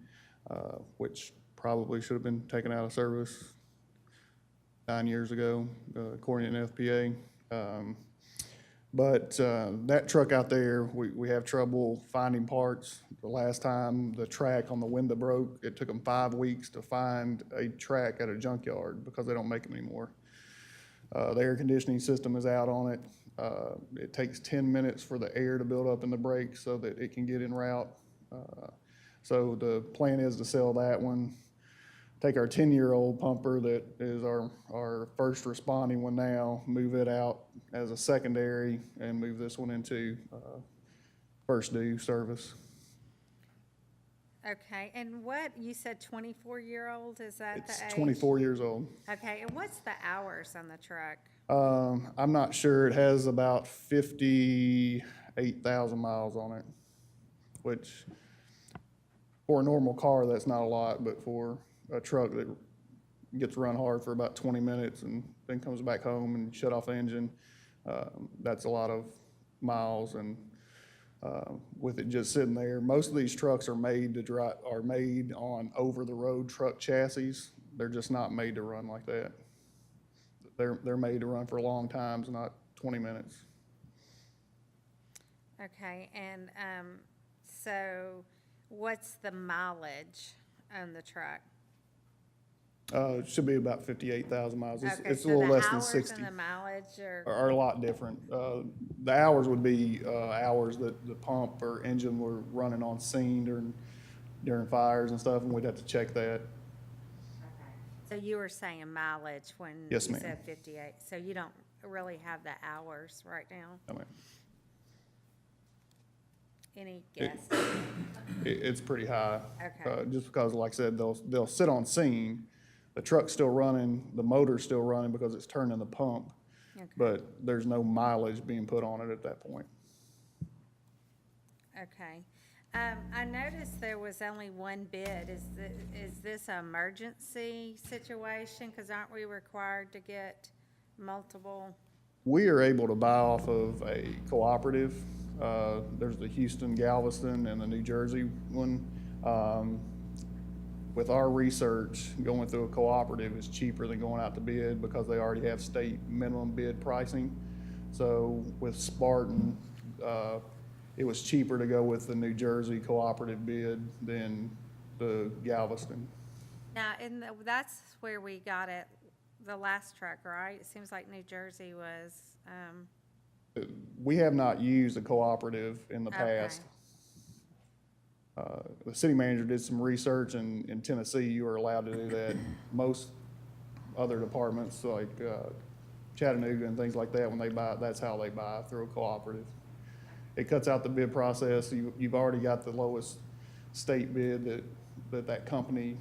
which probably should have been taken out of service 9 years ago, according to NFPA. But that truck out there, we have trouble finding parts. The last time the track on the window broke, it took them 5 weeks to find a track at a junkyard because they don't make them anymore. The air conditioning system is out on it. It takes 10 minutes for the air to build up in the brakes so that it can get en route. So the plan is to sell that one, take our 10-year-old pumper that is our first responding one now, move it out as a secondary, and move this one into first due service. Okay, and what, you said 24-year-old, is that the age? It's 24 years old. Okay, and what's the hours on the truck? I'm not sure. It has about 58,000 miles on it, which for a normal car, that's not a lot, but for a truck that gets run hard for about 20 minutes and then comes back home and shut off the engine, that's a lot of miles. And with it just sitting there, most of these trucks are made on over-the-road truck chassis. They're just not made to run like that. They're made to run for long times, not 20 minutes. Okay, and so what's the mileage on the truck? It should be about 58,000 miles. It's Okay, a so little the less than hours 60. and the mileage Are a lot different. The hours would be hours that the pump or engine were running on scene during fires and stuff, and we'd have to check that. So you were saying mileage when Yes, you ma'am. said 58, so you don't really have the hours right now? I mean, Any guess? it's pretty high. Okay. Just because, like I said, they'll sit on scene, the truck's still running, the motor's still running because it's turning the pump, Okay. but there's no mileage being put on it at that point. Okay. I noticed there was only one bid. Is this an emergency situation? Because aren't we required to get multiple? We are able to buy off of a cooperative. There's the Houston, Galveston, and the New Jersey one. With our research, going through a cooperative is cheaper than going out to bid because they already have state minimum bid pricing. So with Spartan, it was cheaper to go with the New Jersey cooperative bid than the Galveston. Now, that's where we got it, the last truck, right? It seems like New Jersey was, We have not used a cooperative in the Okay. past. The city manager did some research, and in Tennessee, you are allowed to do that. Most other departments, like Chattanooga and things like that, when they buy, that's how they buy, through a cooperative. It cuts out the bid process. You've already got the lowest state bid that company,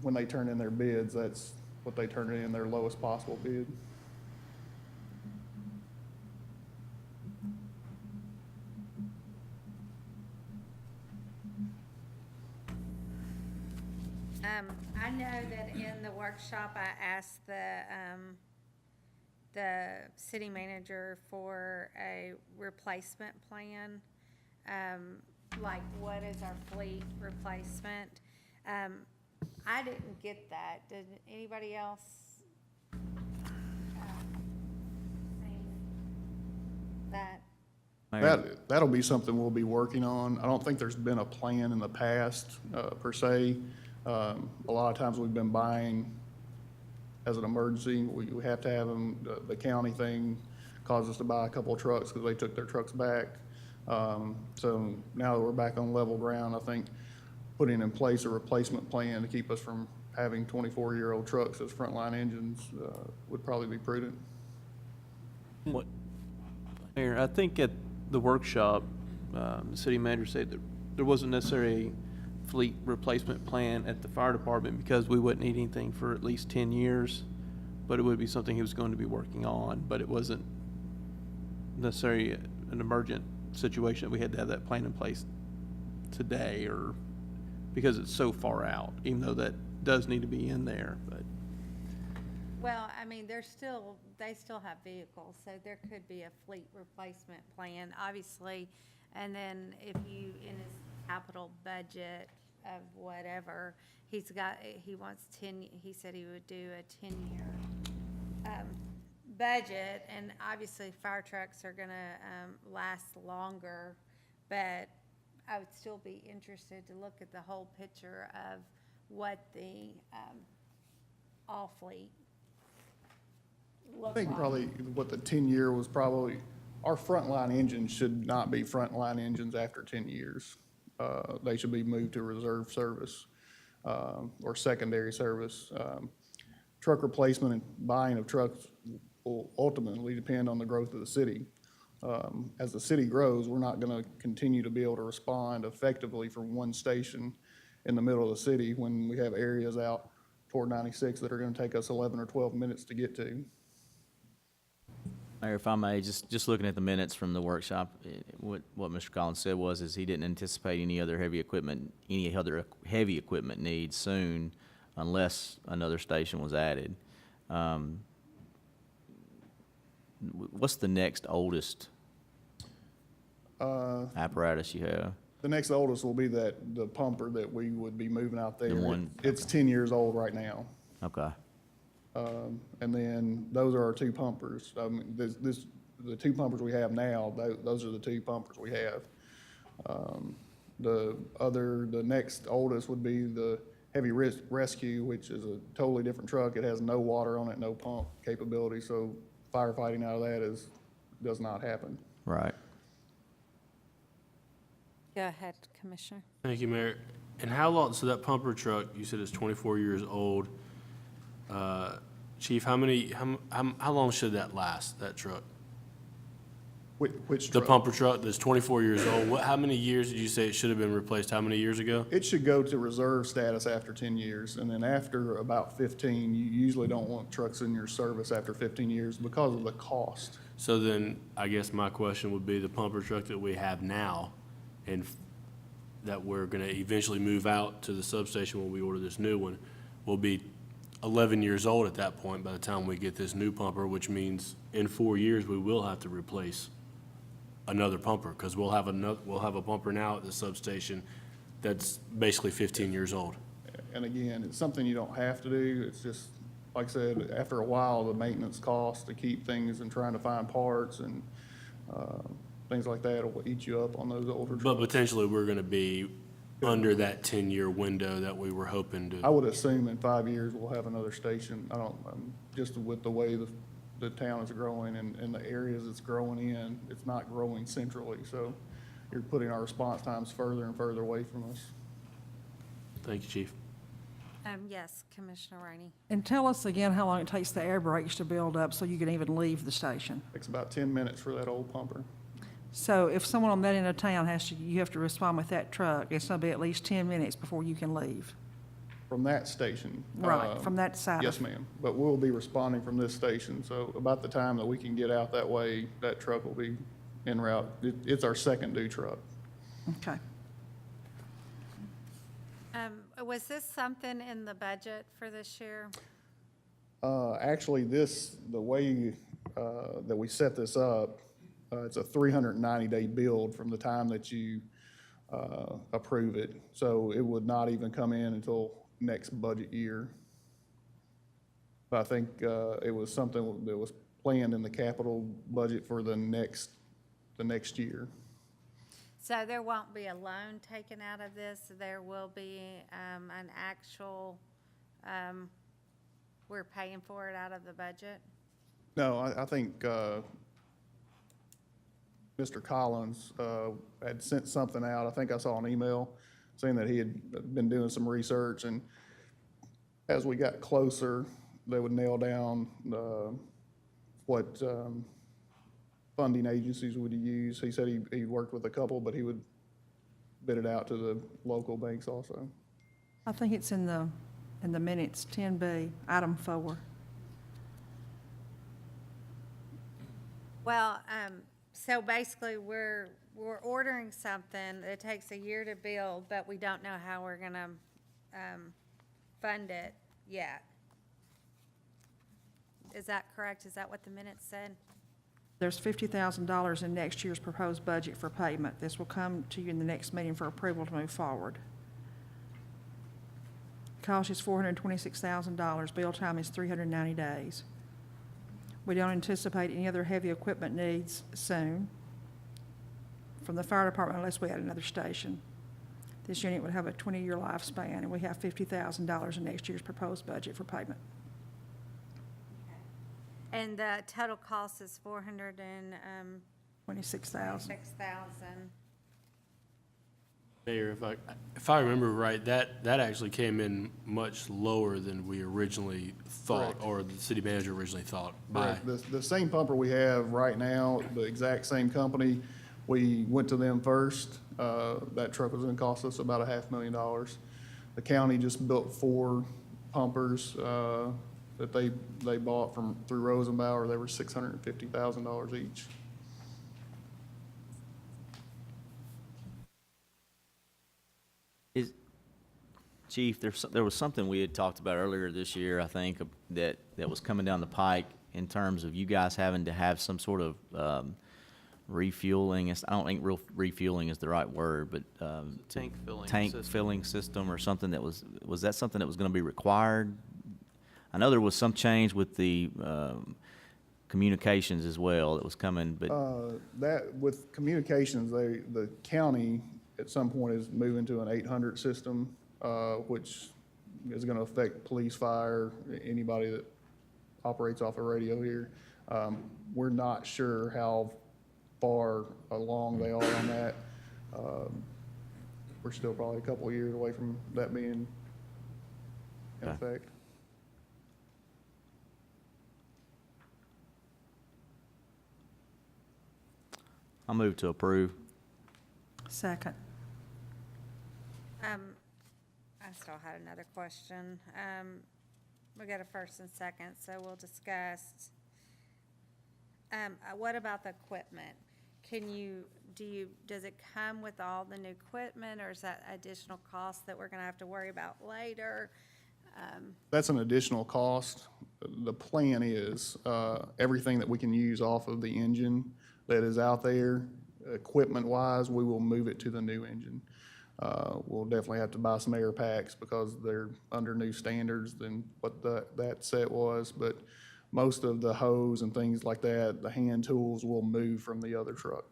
when they turn in their bids, that's what they turn in, their lowest possible bid. I know that in the workshop, I asked the city manager for a replacement plan. Like, what is our fleet replacement? I didn't get that. Did anybody else? See that? That'll be something we'll be working on. I don't think there's been a plan in the past, per se. A lot of times we've been buying as an emergency. We have to have them, the county thing caused us to buy a couple of trucks because they took their trucks back. So now that we're back on level ground, I think putting in place a replacement plan to keep us from having 24-year-old trucks as frontline engines would probably be prudent. What, Mayor, I think at the workshop, the city manager said that there wasn't necessarily a fleet replacement plan at the fire department because we wouldn't need anything for at least 10 years, but it would be something he was going to be working on, but it wasn't necessarily an emergent situation that we had to have that plan in place today, or because it's so far out, even though that does need to be in there, but. Well, I mean, they still have vehicles, so there could be a fleet replacement plan, obviously. And then if you, in his capital budget of whatever, he wants he said he would do a 10-year budget, and obviously fire trucks are gonna last longer, but I would still be interested to look at the whole picture of what the all-fleet I look think like. probably what the 10-year was probably, our frontline engines should not be frontline engines after 10 years. They should be moved to reserve service or secondary service. Truck replacement and buying of trucks will ultimately depend on the growth of the city. As the city grows, we're not going to continue to be able to respond effectively from one station in the middle of the city when we have areas out toward 96 that are going to take us 11 or 12 minutes to get to. Mayor, if I may, just looking at the minutes from the workshop, what Mr. Collins said is he didn't anticipate any other heavy equipment needs soon unless another station was added. What's the next oldest apparatus you have? The next oldest will be the pumper that we would be moving out there. The one- It's 10 years old right now. Okay. And then those are our two pumpers. The two pumpers we have now, those are the two pumpers we have. The next oldest would be the heavy rescue, which is a totally different truck. It has no water on it, no pump capability, so firefighting out of that does not happen. Right. Go ahead, Commissioner. Thank you, Mayor. And how long, so that pumper truck, you said is 24 years old. Chief, how long should that last, that truck? Which The truck? pumper truck that's 24 years old, how many years did you say it should have been replaced? How many years ago? It should go to reserve status after 10 years, and then after about 15, you usually don't want trucks in your service after 15 years because of the cost. So then, I guess my question would be the pumper truck that we have now and that we're gonna eventually move out to the substation when we order this new one will be 11 years old at that point by the time we get this new pumper, which means in 4 years, we will have to replace another pumper, because we'll have a pumper now at the substation that's basically 15 years old. And again, it's something you don't have to do. It's just, like I said, after a while, the maintenance costs to keep things and trying to find parts and things like that will eat you up on those older But trucks. potentially, we're gonna be under that 10-year window that we were hoping I to. would assume in 5 years, we'll have another station. Just with the way the town is growing and the areas it's growing in, it's not growing centrally. So you're putting our response times further and further away from us. Thank you, Chief. Yes, Commissioner Rainey. And tell us again how long it takes the air brakes to build up so you can even leave the station. Takes about 10 minutes for that old pumper. So if someone on that end of town you have to respond with that truck, it's gonna be at least 10 minutes before you can leave. From that station. Right, from that side. Yes, ma'am. But we'll be responding from this station, so about the time that we can get out that way, that truck will be en route. It's our second due truck. Okay. Was this something in the budget for this year? Actually, the way that we set this up, it's a 390-day build from the time that you approve it. So it would not even come in until next budget year. But I think it was something that was planned in the capital budget for the next year. So there won't be a loan taken out of this, there will be an actual, we're paying for it out of the budget? No, I think Mr. Collins had sent something out. I think I saw an email saying that he had been doing some research, and as we got closer, they would nail down what funding agencies would use. He said he worked with a couple, but he would bid it out to the local banks also. I think it's in the minutes, 10B, item 4. Well, so basically, we're ordering something that takes a year to build, but we don't know how we're gonna fund it yet. Is that correct? Is that what the minutes said? There's $50,000 in next year's proposed budget for payment. This will come to you in the next meeting for approval to move forward. Cost is $426,000. Bill time is 390 days. We don't anticipate any other heavy equipment needs soon from the fire department unless we add another station. This unit would have a 20-year lifespan, and we have $50,000 in next year's proposed budget for payment. And the total cost is $426,000. 26,000. Mayor, if I remember right, that actually came in much lower than we originally thought, Correct. or the city manager originally thought. Correct. The same pumper we have right now, the exact same company, we went to them first. That truck was gonna cost us about $500,000. The county just built 4 pumpers, that they bought through Rosenbauer. They were $650,000 each. Chief, there was something we had talked about earlier this year, I think, that was coming down the pike in terms of you guys having to have some sort of refueling. I don't think refueling is the right word, but Tank filling tank system. filling system or something that was that something that was going to be required? I know there was some change with the communications as well that was coming, but That, with communications, the county at some point is moving to an 800 system, which is gonna affect police, fire, anybody that operates off a radio here. We're not sure how far along they are on that. We're still probably a couple of years away from that being in Okay. effect. I'll move to approve. Second. I still had another question. We got a first and second, so we'll discuss. What about the equipment? Does it come with all the new equipment, or is that additional cost that we're gonna have to worry about later? That's an additional cost. The plan is, everything that we can use off of the engine that is out there, equipment-wise, we will move it to the new engine. We'll definitely have to buy some air packs because they're under new standards than what that set was, but most of the hose and things like that, the hand tools will move from the other truck.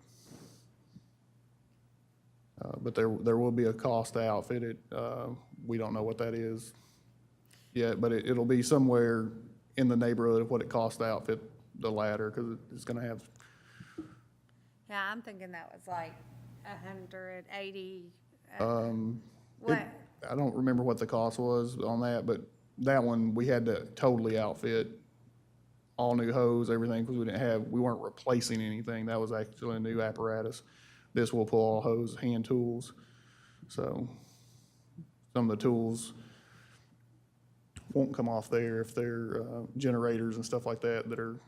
But there will be a cost to outfit it. We don't know what that is yet, but it'll be somewhere in the neighborhood of what it costs to outfit the ladder, because it's gonna have, Yeah, I'm thinking that was like 180. It- I don't remember what the cost was on that, but that one, we had to totally outfit, all new hose, everything, because we weren't replacing anything. That was actually a new apparatus. This will pull all hose, hand tools. So some of the tools won't come off there if they're generators and stuff like that are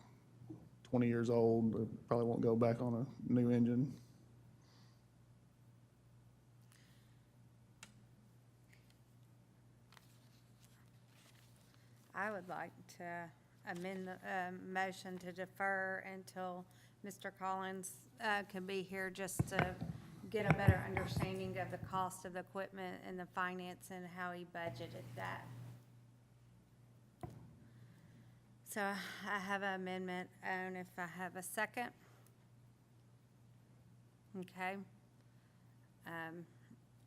20 years old. They probably won't go back on a new engine. I would like to amend the motion to defer until Mr. Collins can be here, just to get a better understanding of the cost of the equipment and the finance and how he budgeted that. So I have an amendment, and if I have a second. Okay.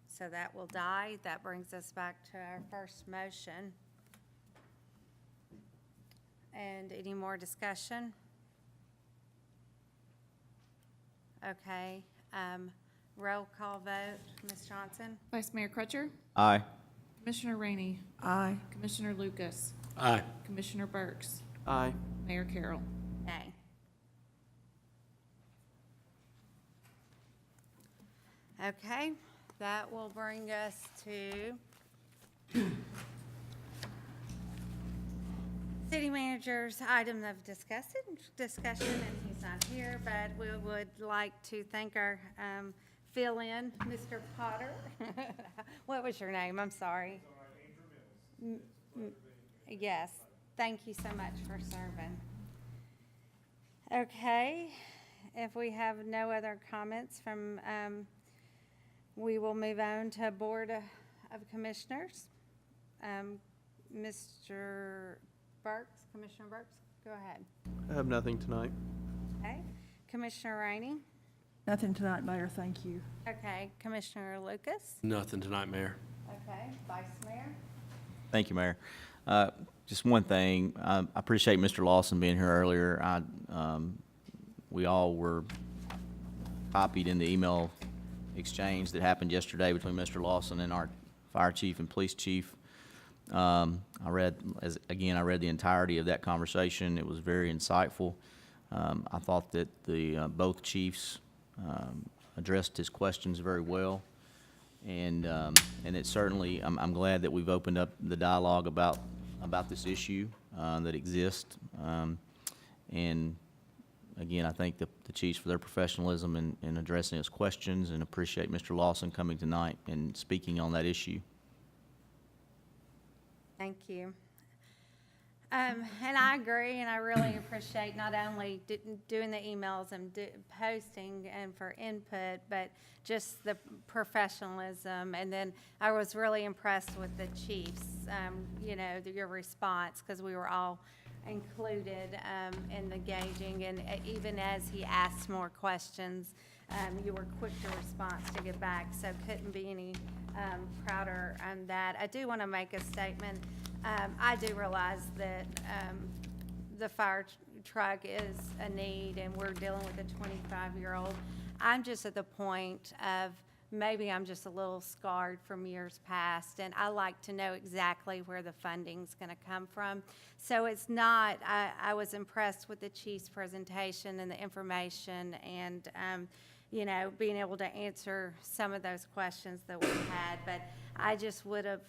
So that will die. That brings us back to our first motion. And any more discussion? Okay, roll call vote, Ms. Johnson? Vice Mayor Crutcher, Aye. Commissioner Rainey, Aye. Commissioner Lucas, Aye. Commissioner Burks, Aye. Mayor Carroll. Nay. Okay, that will bring us to city manager's item of discussion, and he's not here, but we would like to thank our fill-in, Mr. Potter. What was your name? I'm sorry. Yes, Thank you so much for serving. Okay, if we have no other comments from, we will move on to Board of Commissioners. Mr. Burks, Commissioner Burks, go ahead. I have nothing tonight. Okay, Commissioner Rainey. Nothing tonight, Mayor, thank you. Okay, Commissioner Lucas. Nothing tonight, Mayor. Okay, Vice Mayor. Thank you, Mayor. Just one thing, I appreciate Mr. Lawson being here earlier. We all were copied in the email exchange that happened yesterday between Mr. Lawson and our fire chief and police chief. I read the entirety of that conversation. It was very insightful. I thought that both chiefs addressed his questions very well. And it certainly, I'm glad that we've opened up the dialogue about this issue that exists. And again, I thank the chiefs for their professionalism in addressing his questions, and appreciate Mr. Lawson coming tonight and speaking on that issue. Thank you. And I agree, and I really appreciate not only doing the emails and posting and for input, but just the professionalism. And then I was really impressed with the chiefs, your response, because we were all included in the gauging. And even as he asked more questions, you were quick to respond to get back, so couldn't be any prouder on that. I do want to make a statement. I do realize that the fire truck is a need, and we're dealing with a 25-year-old. I'm just at the point of maybe I'm just a little scarred from years past, and I like to know exactly where the funding's going to come from. So it's not, I was impressed with the chief's presentation and the information, and being able to answer some of those questions that we had. But I just would have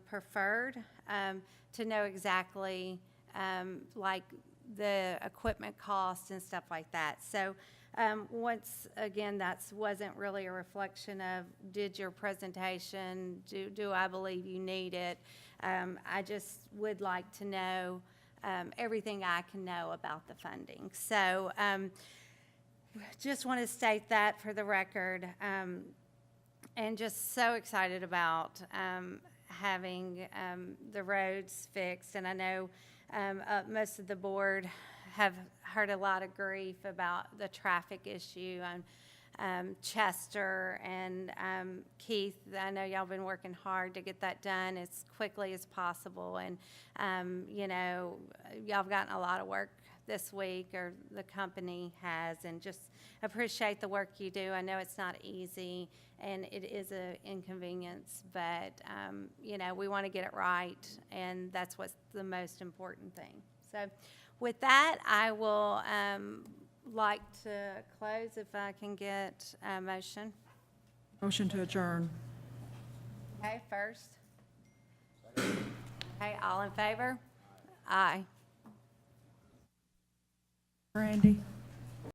preferred to know exactly like the equipment costs and stuff like that. So once again, that wasn't really a reflection of did your presentation, do I believe you need it? I just would like to know everything I can know about the funding. So just want to state that for the record, and just so excited about having the roads fixed. And I know most of the board have heard a lot of grief about the traffic issue on Chester and Keith. I know y'all been working hard to get that done as quickly as possible, and y'all have gotten a lot of work this week, or the company has, and just appreciate the work you do. I know it's not easy, and it is an inconvenience, but we want to get it right, and that's what's the most important thing. So with that, I will like to close if I can get a motion. Motion to adjourn. Okay, first. Okay, all in favor? Aye. Randy?